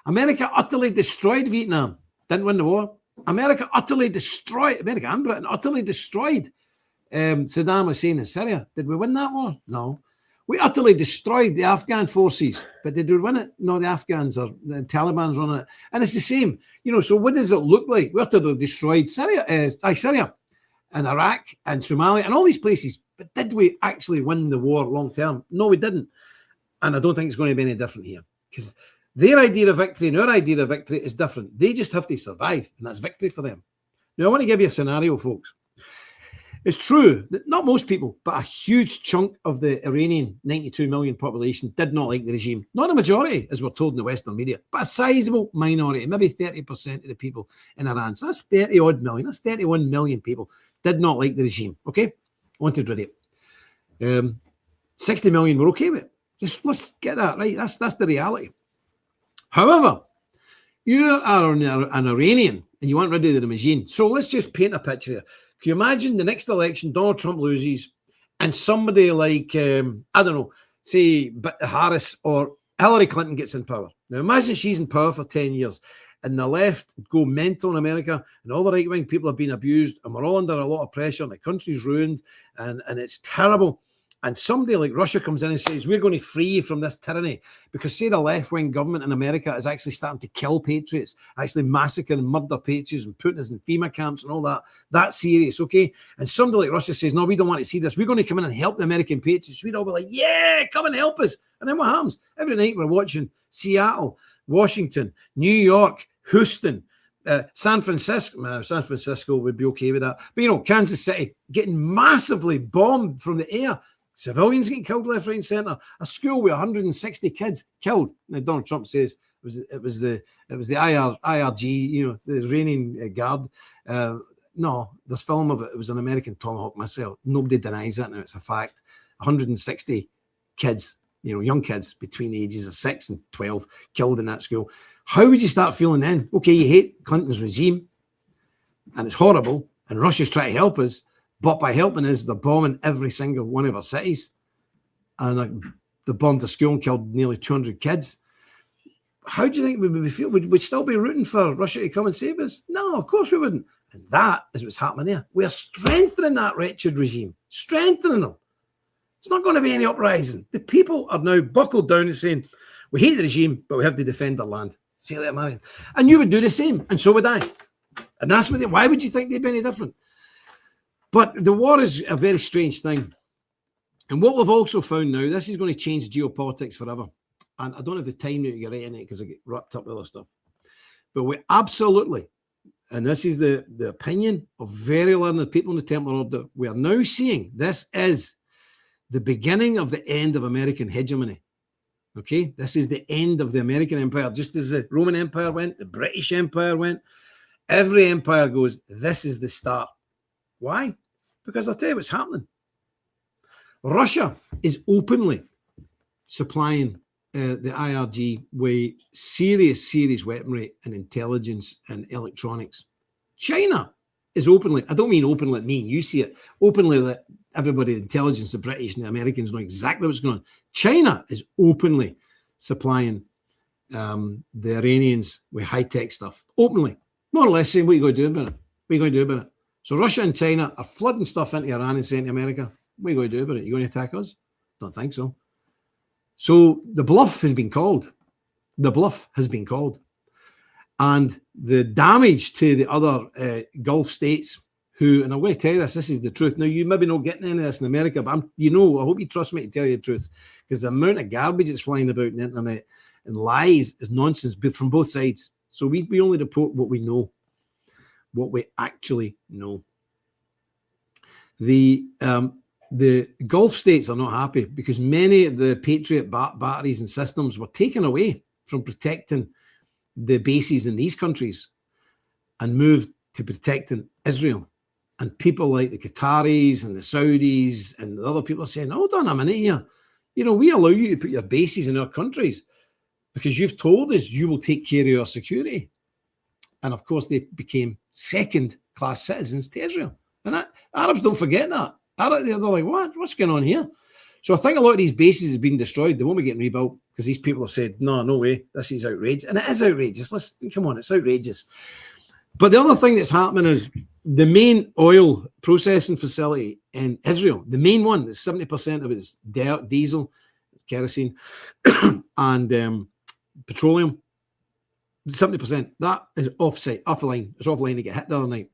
America utterly destroyed Vietnam. Didn't win the war. America and Britain utterly destroyed Saddam Hussein in Syria. Did we win that war? No. We utterly destroyed the Afghan forces, but did we win it? No, the Taliban's running it. And it's the same. So what does it look like? We utterly destroyed Syria and Iraq and Somalia and all these places. But did we actually win the war long term? No, we didn't. And I don't think it's going to be any different here. Because their idea of victory and our idea of victory is different. They just have to survive, and that's victory for them. Now, I want to give you a scenario, folks. It's true that not most people, but a huge chunk of the Iranian 92 million population did not like the regime. Not a majority, as we're told in the Western media, but a sizable minority, maybe 30% of the people in Iran. So that's 30-odd million. That's 31 million people did not like the regime, okay? Wanted rid of it. 60 million were okay with it. Let's get that right. That's the reality. However, you are an Iranian and you want rid of the regime. So let's just paint a picture here. Can you imagine the next election, Donald Trump loses, and somebody like, say Harris or Hillary Clinton gets in power. Now imagine she's in power for 10 years and the left go mental in America and all the right-wing people have been abused and we're all under a lot of pressure and the country's ruined and it's terrible. And somebody like Russia comes in and says, we're going to free you from this tyranny because, say, the left-wing government in America is actually starting to kill patriots, actually massacre and murder patriots and putting us in FEMA camps and all that. That's serious, okay? And somebody like Russia says, no, we don't want to see this. We're going to come in and help the American patriots. We'd all be like, yeah, come and help us. And then what happens? Every night we're watching Seattle, Washington, New York, Houston, San Francisco. San Francisco would be okay with that. But, Kansas City getting massively bombed from the air. Civilians getting killed left, right, and centre. A school with 160 kids killed. Now Donald Trump says it was the IRG, the Iranian Guard. No, there's film of it. It was an American Tomahawk missile. Nobody denies that now. It's a fact. 160 kids, young kids between the ages of 6 and 12 killed in that school. How would you start feeling then? Okay, you hate Clinton's regime, and it's horrible, and Russia's trying to help us. But by helping us, they're bombing every single one of our cities. And they bombed a school and killed nearly 200 kids. How do you think we would feel? Would we still be rooting for Russia to come and save us? No, of course we wouldn't. And that is what's happening there. We are strengthening that wretched regime. Strengthening them. It's not going to be any uprising. The people are now buckled down and saying, we hate the regime, but we have to defend our land. See you later, Marion. And you would do the same, and so would I. And that's what why would you think they'd be any different? But the war is a very strange thing. And what we've also found now, this is going to change geopolitics forever. And I don't have the time now to get right in it because I get wrapped up with other stuff. But we absolutely, and this is the opinion of very learned people in the Templar Order, we are now seeing this is the beginning of the end of American hegemony. Okay? This is the end of the American empire. Just as the Roman Empire went, the British Empire went. Every empire goes, this is the start. Why? Because I'll tell you what's happening. Russia is openly supplying the IRG with serious weaponry and intelligence and electronics. China is openly, I don't mean openly like me and you see it, openly that everybody, the intelligence, the British and the Americans know exactly what's going on. China is openly supplying the Iranians with high-tech stuff. Openly. More or less saying, what are you going to do about it? What are you going to do about it? So Russia and China are flooding stuff into Iran and saying to America, what are you going to do about it? Are you going to attack us? Don't think so. So the bluff has been called. The bluff has been called. And the damage to the other Gulf states who, and I'm going to tell you this is the truth. Now, you maybe not getting any of this in America, but I hope you trust me to tell you the truth, because the amount of garbage that's flying about on the internet and lies is nonsense from both sides. So we only report what we know. What we actually know. The Gulf states are not happy because many of the Patriot batteries and systems were taken away from protecting the bases in these countries and moved to protecting Israel. And people like the Qataris and the Saudis and the other people are saying, hold on a minute here. We allow you to put your bases in our countries because you've told us you will take care of your security. And of course, they became second-class citizens to Israel. And Arabs don't forget that. They're like, what's going on here? So I think a lot of these bases have been destroyed. They won't be getting rebuilt because these people have said, no way, this is outrageous. And it is outrageous. Come on, it's outrageous. But the other thing that's happening is the main oil processing facility in Israel, the main one, that's 70% of it's diesel, kerosene, and petroleum. 70%, that is offline. It's offline to get hit the other night.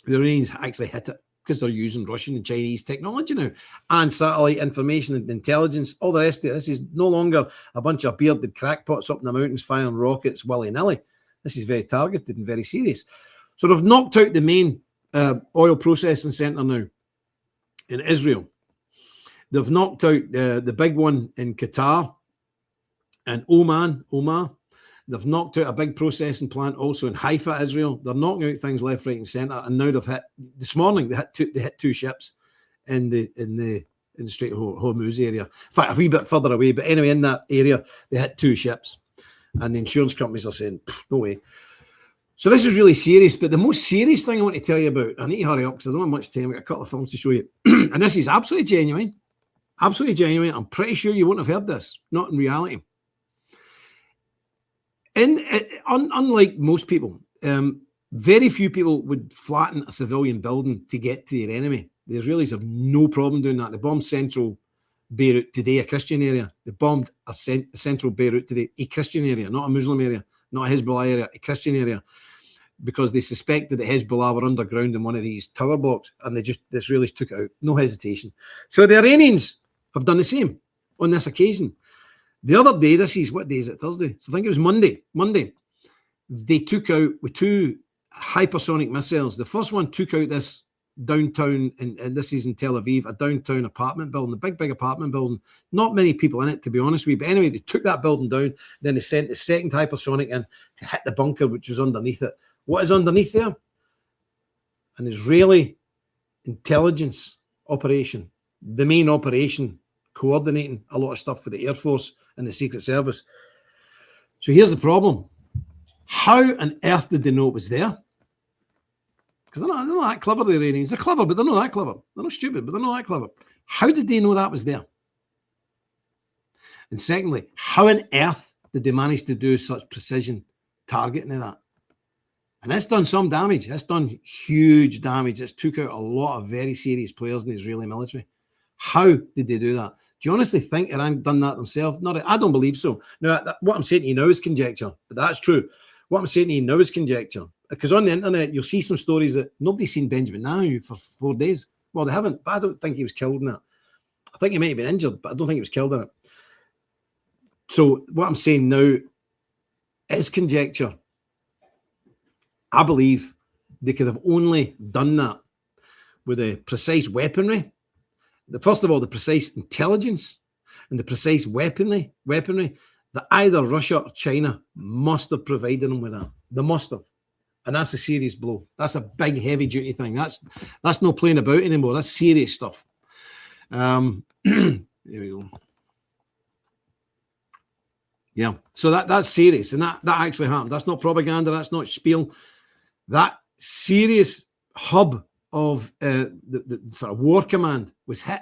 The Iranians actually hit it because they're using Russian and Chinese technology now, and satellite information and intelligence, all the rest of it. This is no longer a bunch of bearded crackpots up in the mountains firing rockets willy-nilly. This is very targeted and very serious. So they've knocked out the main oil processing centre now in Israel. They've knocked out the big one in Qatar and Oman. They've knocked out a big processing plant also in Haifa, Israel. They're knocking out things left, right, and centre. And now they've hit this morning. They hit two ships in the Strait of Hormuz area. In fact, a wee bit further away, but anyway, in that area, they hit two ships. And the insurance companies are saying, no way. So this is really serious. But the most serious thing I want to tell you about, I need to hurry up because I don't have much time. I've got a couple of films to show you. And this is absolutely genuine. Absolutely genuine. I'm pretty sure you won't have heard this. Not in reality. Unlike most people, very few people would flatten a civilian building to get to their enemy. The Israelis have no problem doing that. They bombed central Beirut today, a Christian area. They bombed a central Beirut today, a Christian area, not a Muslim area, not a Hezbollah area, a Christian area, because they suspected that Hezbollah were underground in one of these tower blocks, and the Israelis took it out, no hesitation. So the Iranians have done the same on this occasion. The other day, what day is it? Thursday. So I think it was Monday. They took out with two hypersonic missiles. The first one took out this downtown, and this is in Tel Aviv, a downtown apartment building, a big apartment building. Not many people in it, to be honest with you. But anyway, they took that building down. Then they sent the second hypersonic in to hit the bunker, which was underneath it. What is underneath there? An Israeli intelligence operation. The main operation coordinating a lot of stuff for the Air Force and the Secret Service. So here's the problem. How on earth did they know it was there? Because they're not that clever, the Iranians. They're clever, but they're not that clever. They're not stupid, but they're not that clever. How did they know that was there? And secondly, how on earth did they manage to do such precision targeting of that? And it's done some damage. It's done huge damage. It's took out a lot of very serious players in the Israeli military. How did they do that? Do you honestly think Iran done that themselves? I don't believe so. Now, what I'm saying to you now is conjecture, but that's true. What I'm saying to you now is conjecture. Because on the internet, you'll see some stories that nobody's seen Benjamin Netanyahu for 4 days. Well, they haven't, but I don't think he was killed in it. I think he might have been injured, but I don't think he was killed in it. So what I'm saying now is conjecture. I believe they could have only done that with a precise weaponry. First of all, the precise intelligence and the precise weaponry that either Russia or China must have provided them with that. They must have. And that's a serious blow. That's a big, heavy-duty thing. That's no playing about anymore. That's serious stuff. There we go. Yeah. So that's serious. And that actually happened. That's not propaganda. That's not spiel. That serious hub of the sort of war command was hit.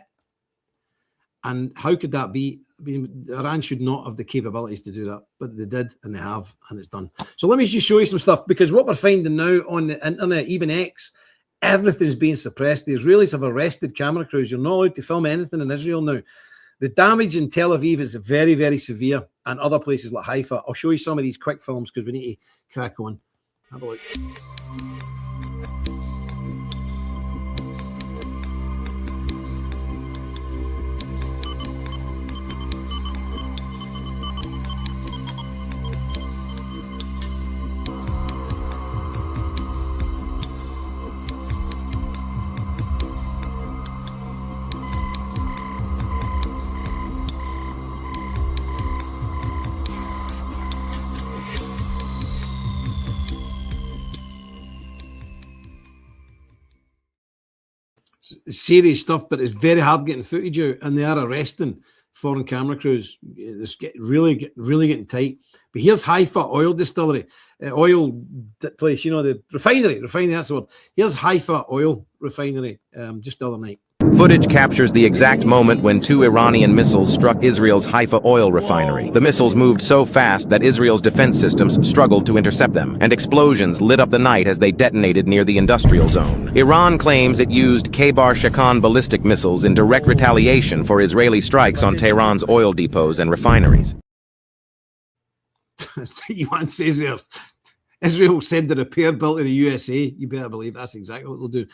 And how could that be? I mean, Iran should not have the capabilities to do that, but they did, and they have, and it's done. So let me just show you some stuff, because what we're finding now on the internet, even X, everything's being suppressed. The Israelis have arrested camera crews. You're not allowed to film anything in Israel now. The damage in Tel Aviv is very, very severe, and other places like Haifa. I'll show you some of these quick films because we need to crack on. Have a look. Serious stuff, but it's very hard getting footage out, and they are arresting foreign camera crews. It's really getting tight. But here's Haifa oil distillery, oil place, you know, the refinery, that's the word. Here's Haifa oil refinery just the other night. Footage captures the exact moment when 2 Iranian missiles struck Israel's Haifa oil refinery. The missiles moved so fast that Israel's defense systems struggled to intercept them, and explosions lit up the night as they detonated near the industrial zone. Iran claims it used Khaybar Shakan ballistic missiles in direct retaliation for Israeli strikes on Tehran's oil depots and refineries. Yuan says there, Israel sent the repair bill to the USA. You better believe that's exactly what they'll do.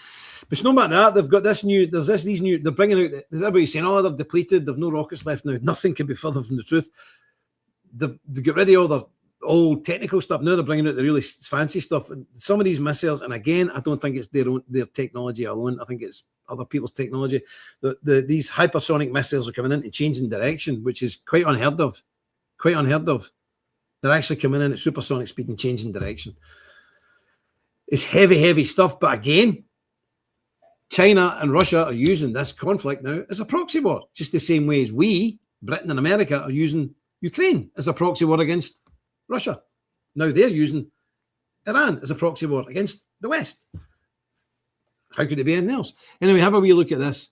But it's no matter that, they've got this new, they're bringing out, everybody's saying, oh, they're depleted, they've no rockets left now. Nothing can be further from the truth. They get rid of all their old technical stuff. Now they're bringing out the really fancy stuff. And some of these missiles, and again, I don't think it's their technology alone. I think it's other people's technology. These hypersonic missiles are coming in and changing direction, which is quite unheard of. Quite unheard of. They're actually coming in at supersonic speed and changing direction. It's heavy, heavy stuff. But again, China and Russia are using this conflict now as a proxy war, just the same way as we, Britain and America, are using Ukraine as a proxy war against Russia. Now they're using Iran as a proxy war against the West. How could it be anything else? Anyway, have a wee look at this.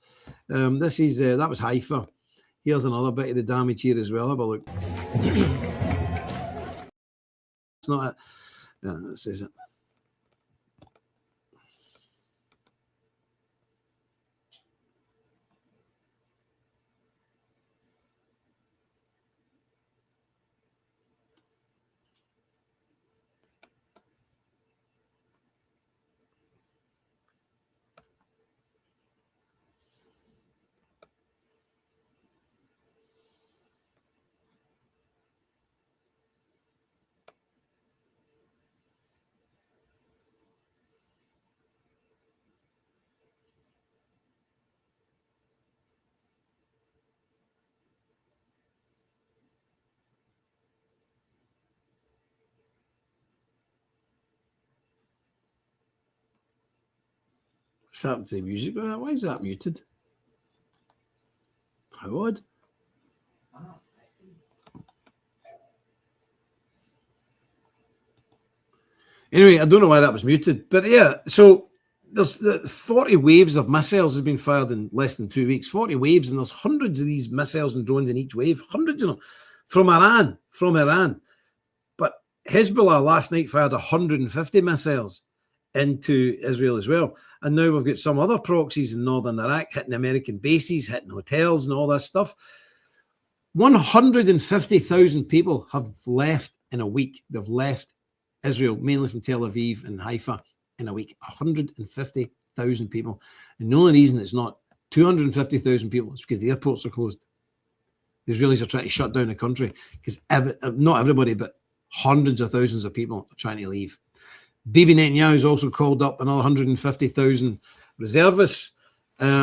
This is that was Haifa. Here's another bit of the damage here as well. Have a look. It's not it. Yeah, that says it. What's happened to the music? Why is that muted? How odd. Anyway, I don't know why that was muted, but yeah, so there's 40 waves of missiles has been fired in less than 2 weeks. 40 waves, and there's hundreds of these missiles and drones in each wave, hundreds of them from Iran. But Hezbollah last night fired 150 missiles into Israel as well. And now we've got some other proxies in northern Iraq hitting American bases, hitting hotels and all that stuff. 150,000 people have left in a week. They've left Israel, mainly from Tel Aviv and Haifa in a week. 150,000 people. And the only reason it's not 250,000 people is because the airports are closed. The Israelis are trying to shut down the country because not everybody, but hundreds of thousands of people are trying to leave. Bibi Netanyahu has also called up another 150,000 reservists. There's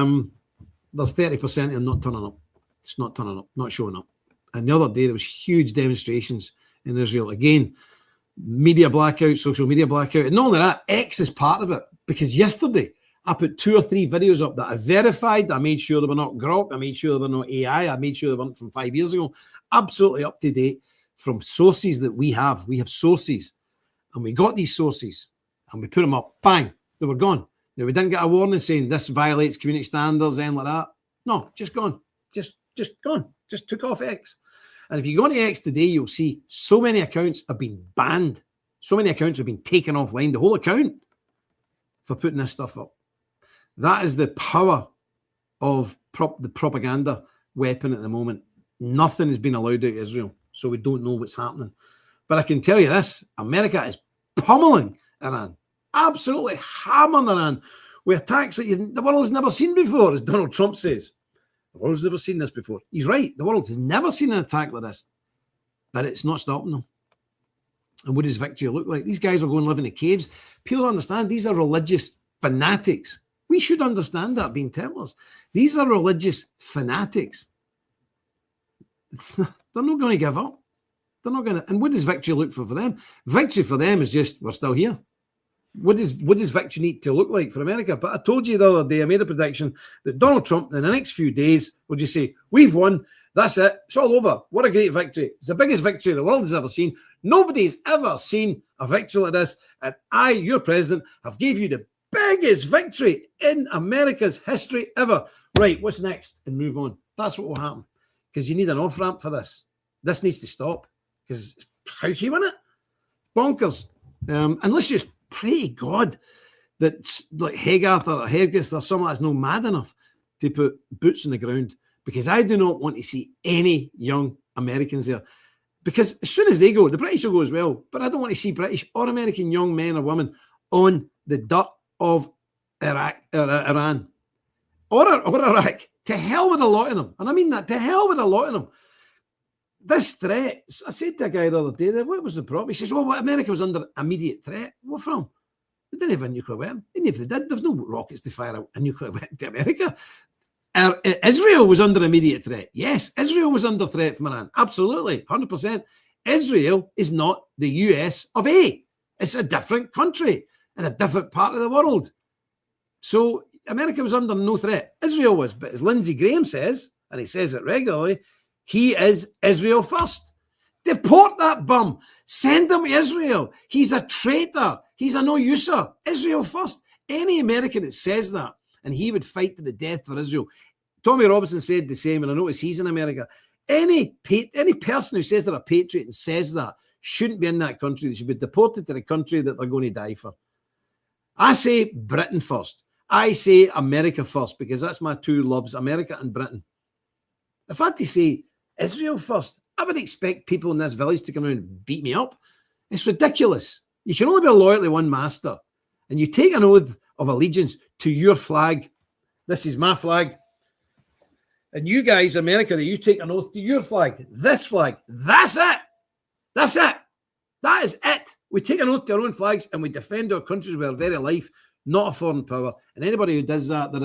30% of them not turning up. It's not turning up, not showing up. And the other day, there was huge demonstrations in Israel. Again, media blackout, social media blackout. And not only that, X is part of it. Because yesterday, I put 2 or 3 videos up that I verified. I made sure they were not Grok. I made sure they were not AI. I made sure they weren't from 5 years ago. Absolutely up to date from sources that we have. We have sources. And we got these sources and we put them up. Bang, they were gone. Now, we didn't get a warning saying this violates community standards, anything like that. No, just gone. Just gone. Just took off X. And if you go on to X today, you'll see so many accounts have been banned. So many accounts have been taken offline, the whole account, for putting this stuff up. That is the power of the propaganda weapon at the moment. Nothing has been allowed out of Israel, so we don't know what's happening. But I can tell you this, America is pummeling Iran, absolutely hammering Iran with attacks that the world has never seen before, as Donald Trump says. The world's never seen this before. He's right. The world has never seen an attack like this, but it's not stopping them. And what does victory look like? These guys are going to live in the caves. People understand these are religious fanatics. We should understand that, being Templars. These are religious fanatics. They're not going to give up. They're not going to. And what does victory look for them? Victory for them is just, we're still here. What does victory need to look like for America? But I told you the other day, I made a prediction that Donald Trump in the next few days will just say, we've won. That's it. It's all over. What a great victory. It's the biggest victory the world has ever seen. Nobody's ever seen a victory like this. And I, your president, have gave you the biggest victory in America's history ever. Right, what's next? And move on. That's what will happen. Because you need an off-ramp for this. This needs to stop. Because how can you win it? Bonkers. And let's just pray to God that like Hagarth or Hergest or someone that's not mad enough to put boots on the ground. Because I do not want to see any young Americans there. Because as soon as they go, the British will go as well. But I don't want to see British or American young men or women on the dirt of Iran or Iraq. To hell with a lot of them. And I mean that, to hell with a lot of them. This threat, I said to a guy the other day, what was the problem? He says, well, America was under immediate threat. What from? They didn't have a nuclear weapon. Even if they did, there's no rockets to fire a nuclear weapon to America. Israel was under immediate threat. Yes, Israel was under threat from Iran. Absolutely, 100%. Israel is not the US of A. It's a different country in a different part of the world. So America was under no threat. Israel was. But as Lindsey Graham says, and he says it regularly, he is Israel first. Deport that bum. Send him to Israel. He's a traitor. He's a no-user. Israel first. Any American that says that, and he would fight to the death for Israel. Tommy Robinson said the same, and I notice he's in America. Any person who says they're a patriot and says that shouldn't be in that country. They should be deported to the country that they're going to die for. I say Britain first. I say America first, because that's my two loves, America and Britain. If I had to say Israel first, I would expect people in this village to come around and beat me up. It's ridiculous. You can only be loyal to one master, and you take an oath of allegiance to your flag. This is my flag. And you guys, America, you take an oath to your flag. This flag. That's it. That's it. That is it. We take an oath to our own flags and we defend our countries with our very life, not a foreign power. And anybody who does that, there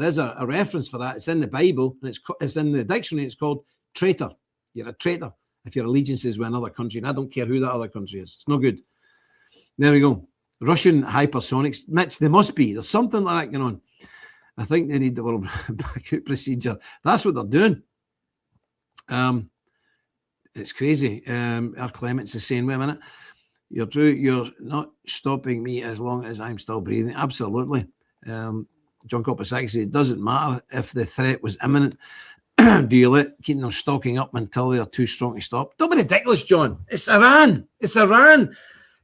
is a reference for that. It's in the Bible, and it's in the dictionary. It's called traitor. You're a traitor if your allegiance is with another country, and I don't care who that other country is. It's no good. There we go. Russian hypersonics. Mitch, they must be. There's something like that going on. I think they need the little blackout procedure. That's what they're doing. It's crazy. Our Clements is saying, wait a minute, you're not stopping me as long as I'm still breathing. Absolutely. John Copper says it doesn't matter if the threat was imminent. Do you keep them stocking up until they're too strong to stop? Don't be ridiculous, John. It's Iran. It's Iran.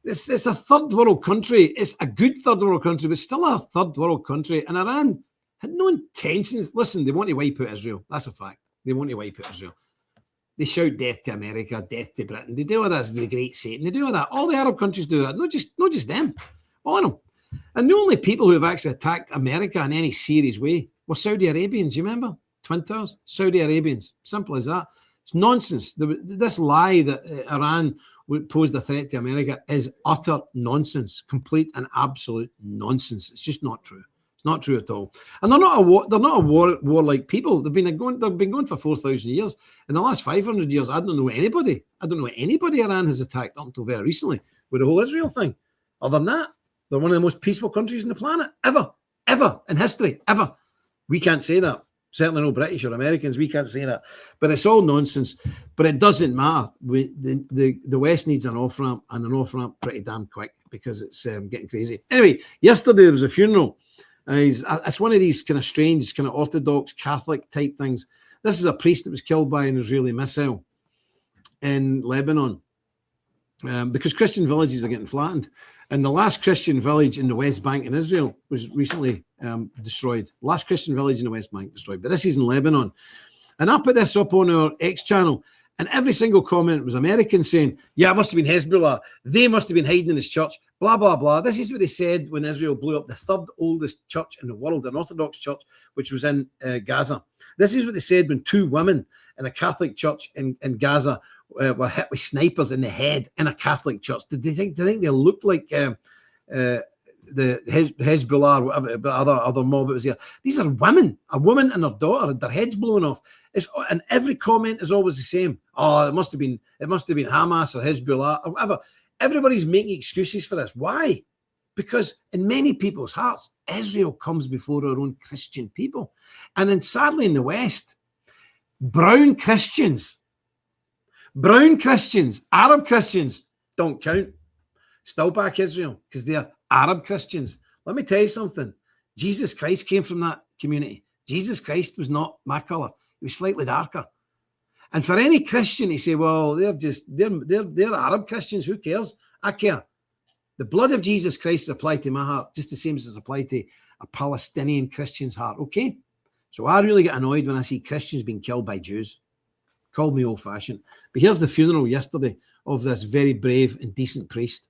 It's a third world country. It's a good third world country, but still a third world country. And Iran had no intentions. Listen, they want to wipe out Israel. That's a fact. They want to wipe out Israel. They shout death to America, death to Britain. They do all that as the great Satan. They do all that. All the Arab countries do that. Not just them. All of them. And the only people who have actually attacked America in any serious way were Saudi Arabians. You remember? Twin Towers? Saudi Arabians. Simple as that. It's nonsense. This lie that Iran would pose a threat to America is utter nonsense. Complete and absolute nonsense. It's just not true. It's not true at all. And they're not a warlike people. They've been going for 4,000 years. In the last 500 years, I don't know anybody Iran has attacked up until very recently with the whole Israel thing. Other than that, they're one of the most peaceful countries on the planet, ever in history, ever. We can't say that. Certainly no British or Americans. We can't say that. But it's all nonsense. But it doesn't matter. The West needs an off-ramp, and an off-ramp pretty damn quick, because it's getting crazy. Anyway, yesterday there was a funeral. It's one of these kind of strange, kind of Orthodox Catholic type things. This is a priest that was killed by an Israeli missile in Lebanon, because Christian villages are getting flattened. And the last Christian village in the West Bank in Israel was recently destroyed. Last Christian village in the West Bank destroyed. But this is in Lebanon. And I put this up on our X channel, and every single comment was Americans saying, yeah, it must have been Hezbollah. They must have been hiding in his church. Blah, blah, blah. This is what they said when Israel blew up the third oldest church in the world, an Orthodox church, which was in Gaza. This is what they said when two women in a Catholic church in Gaza were hit with snipers in the head in a Catholic church. Did they think they looked like the Hezbollah or whatever, other mob that was there? These are women. A woman and her daughter had their heads blown off. And every comment is always the same. Oh, it must have been Hamas or Hezbollah or whatever. Everybody's making excuses for this. Why? Because in many people's hearts, Israel comes before our own Christian people. And then sadly in the West, brown Christians Brown Christians, Arab Christians don't count. Still back Israel because they're Arab Christians. Let me tell you something. Jesus Christ came from that community. Jesus Christ was not my colour. He was slightly darker. And for any Christian to say, well, they're Arab Christians, who cares? I care. The blood of Jesus Christ is applied to my heart, just the same as it's applied to a Palestinian Christian's heart, okay? So I really get annoyed when I see Christians being killed by Jews. Call me old-fashioned. But here's the funeral yesterday of this very brave and decent priest.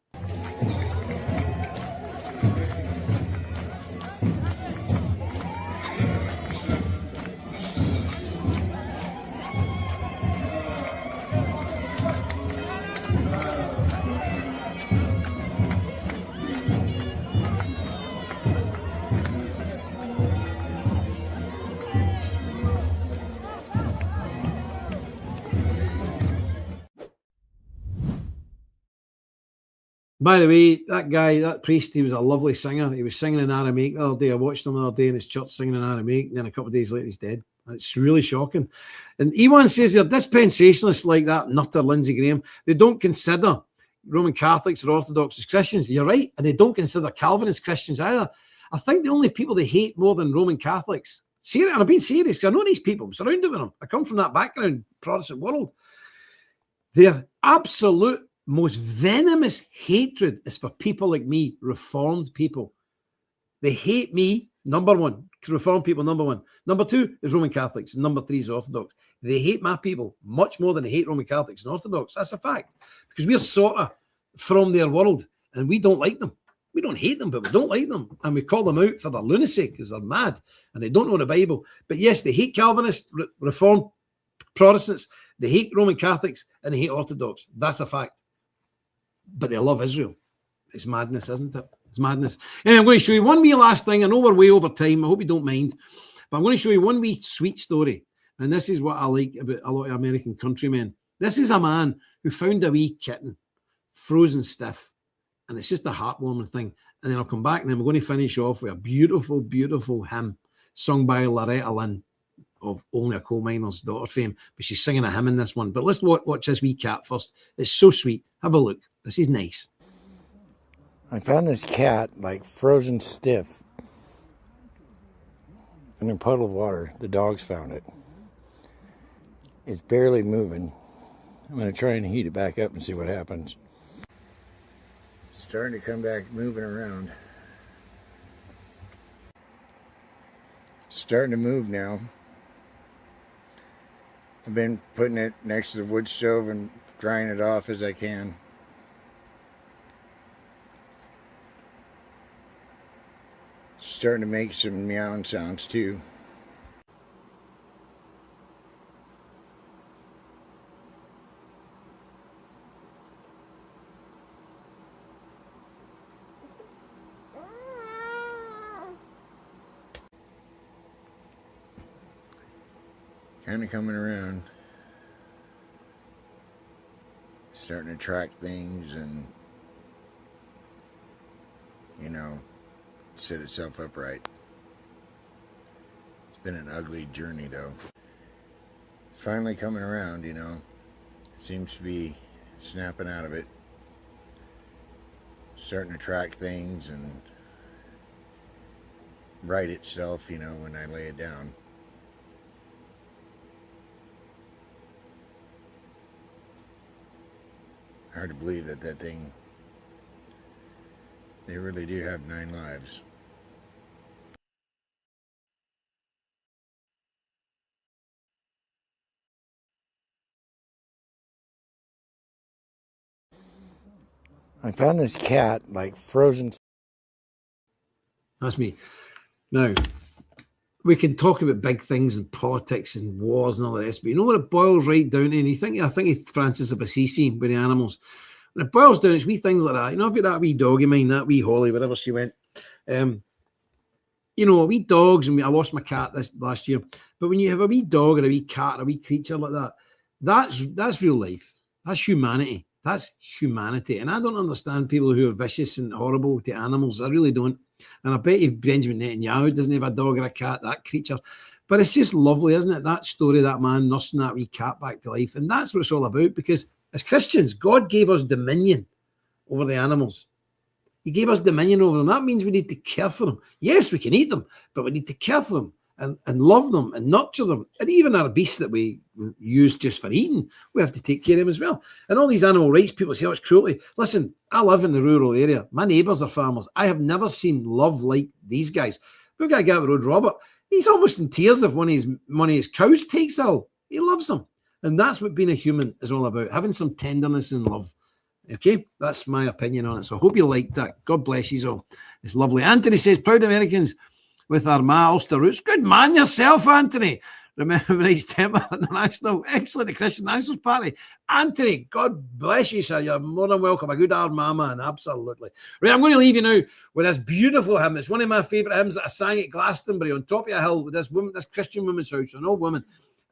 By the way, that guy, that priest, he was a lovely singer. He was singing in Aramaic the other day. I watched him the other day in his church singing in Aramaic. And then a couple of days later, he's dead. It's really shocking. And Ewan says they're dispensationalists like that nutter Lindsey Graham. They don't consider Roman Catholics or Orthodox as Christians. You're right. And they don't consider Calvinists Christians either. I think the only people they hate more than Roman Catholics, serious, and I'm being serious because I know these people. I'm surrounded with them. I come from that background, Protestant world. Their absolute most venomous hatred is for people like me, Reformed people. They hate me, number one. Reformed people, number one. Number two is Roman Catholics. Number three is Orthodox. They hate my people much more than they hate Roman Catholics and Orthodox. That's a fact. Because we're sort of from their world and we don't like them. We don't hate them, but we don't like them. And we call them out for their lunacy because they're mad and they don't know the Bible. But yes, they hate Calvinists, Reformed Protestants. They hate Roman Catholics and they hate Orthodox. That's a fact. But they love Israel. It's madness, isn't it? It's madness. And I'm going to show you one wee last thing. I know we're way over time. I hope you don't mind. But I'm going to show you one wee sweet story. And this is what I like about a lot of American countrymen. This is a man who found a wee kitten, frozen stiff. And it's just a heartwarming thing. And then I'll come back and then we're going to finish off with a beautiful, beautiful hymn sung by Loretta Lynn of Only a Coal Miner's Daughter fame. But she's singing a hymn in this one. But let's watch this wee cat first. It's so sweet. Have a look. This is nice. I found this cat like frozen stiff in a puddle of water. The dogs found it. It's barely moving. I'm going to try and heat it back up and see what happens. It's starting to come back moving around. It's starting to move now. I've been putting it next to the wood stove and drying it off as I can. Starting to make some meowing sounds too. Kind of coming around. Starting to track things and, you know, set itself upright. It's been an ugly journey though. It's finally coming around, you know. Seems to be snapping out of it. Starting to track things and right itself, you know, when I lay it down. Hard to believe that thing, they really do have 9 lives. I found this cat like frozen. That's me. Now, we can talk about big things and politics and wars and all the rest, but you know what it boils right down to? And I think of Francis of Assisi with the animals. And it boils down to wee things like that. You know, I've got that wee dog of mine, that wee Holly, wherever she went. You know, wee dogs, and I lost my cat this last year. But when you have a wee dog or a wee cat or a wee creature like that, that's real life. That's humanity. That's humanity. And I don't understand people who are vicious and horrible to animals. I really don't. And I bet you Benjamin Netanyahu doesn't have a dog or a cat, that creature. But it's just lovely, isn't it? That story, that man nursing that wee cat back to life. And that's what it's all about, because as Christians, God gave us dominion over the animals. He gave us dominion over them. That means we need to care for them. Yes, we can eat them, but we need to care for them and love them and nurture them. And even our beasts that we use just for eating, we have to take care of them as well. And all these animal rights people say, oh, it's cruelty. Listen, I live in the rural area. My neighbours are farmers. I have never seen love like these guys. We've got a guy out the road, Robert. He's almost in tears if one of his cows takes ill. He loves them. And that's what being a human is all about, having some tenderness and love. Okay, that's my opinion on it. So I hope you liked that. God bless you all. It's lovely. Anthony says, proud Americans with our Ulster roots. Good man yourself, Anthony. Remember nice temper international. Excellent, the Christian Nationals Party. Anthony, God bless you, sir. You're more than welcome. A good hard mama, and absolutely. Right, I'm going to leave you now with this beautiful hymn. It's one of my favourite hymns that I sang at Glastonbury on top of a hill with this woman, this Christian woman's house, an old woman.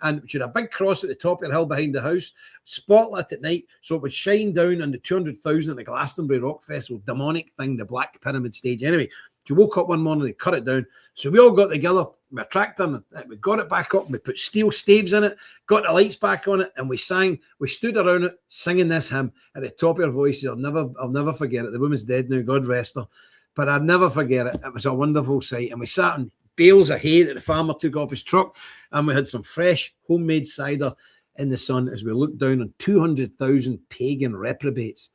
And she had a big cross at the top of the hill behind the house, spotlit at night, so it would shine down on the 200,000 at the Glastonbury Rock Festival, demonic thing, the Black Pyramid stage. Anyway, she woke up one morning and cut it down. So we all got together with a tractor, and we got it back up, and we put steel staves in it, got the lights back on it, and we sang. We stood around it singing this hymn at the top of our voices. I'll never forget it. The woman's dead now, God rest her. But I'll never forget it. It was a wonderful sight. And we sat on bales of hay that the farmer took off his truck, and we had some fresh homemade cider in the sun as we looked down on 200,000 pagan reprobates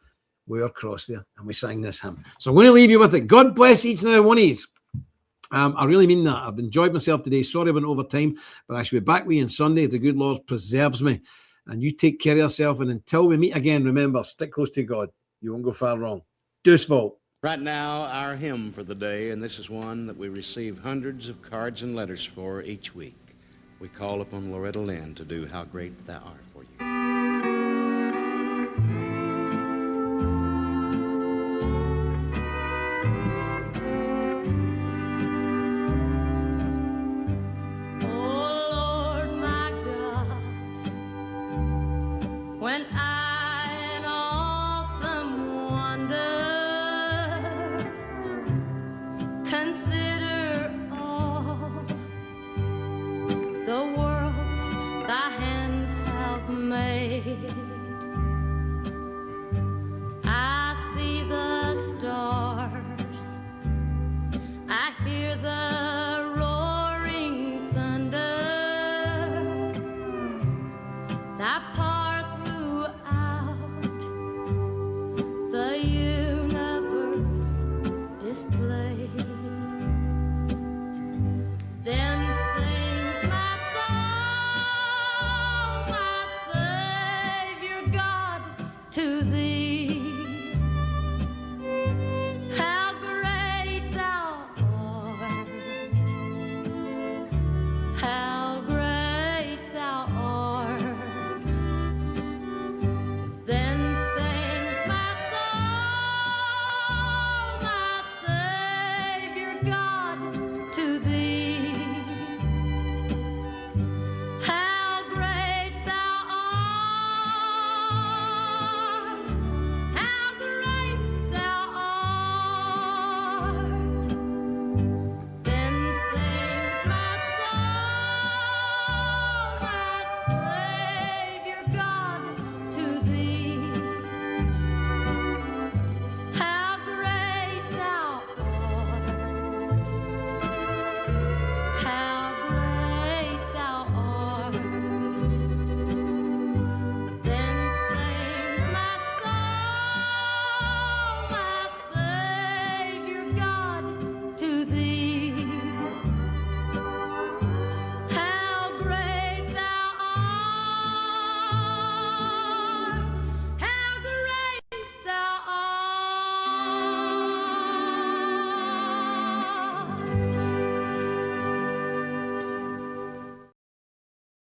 way across there, and we sang this hymn. So I'm going to leave you with it. God bless each and every one of you. I really mean that. I've enjoyed myself today. Sorry I went over time, but I shall be back with you on Sunday if the good Lord preserves me. And you take care of yourself, and until we meet again, remember, stick close to God. You won't go far wrong. Dus Volt. Right now, our hymn for the day, and this is one that we receive hundreds of cards and letters for each week. We call upon Loretta Lynn to do How Great Thou Art.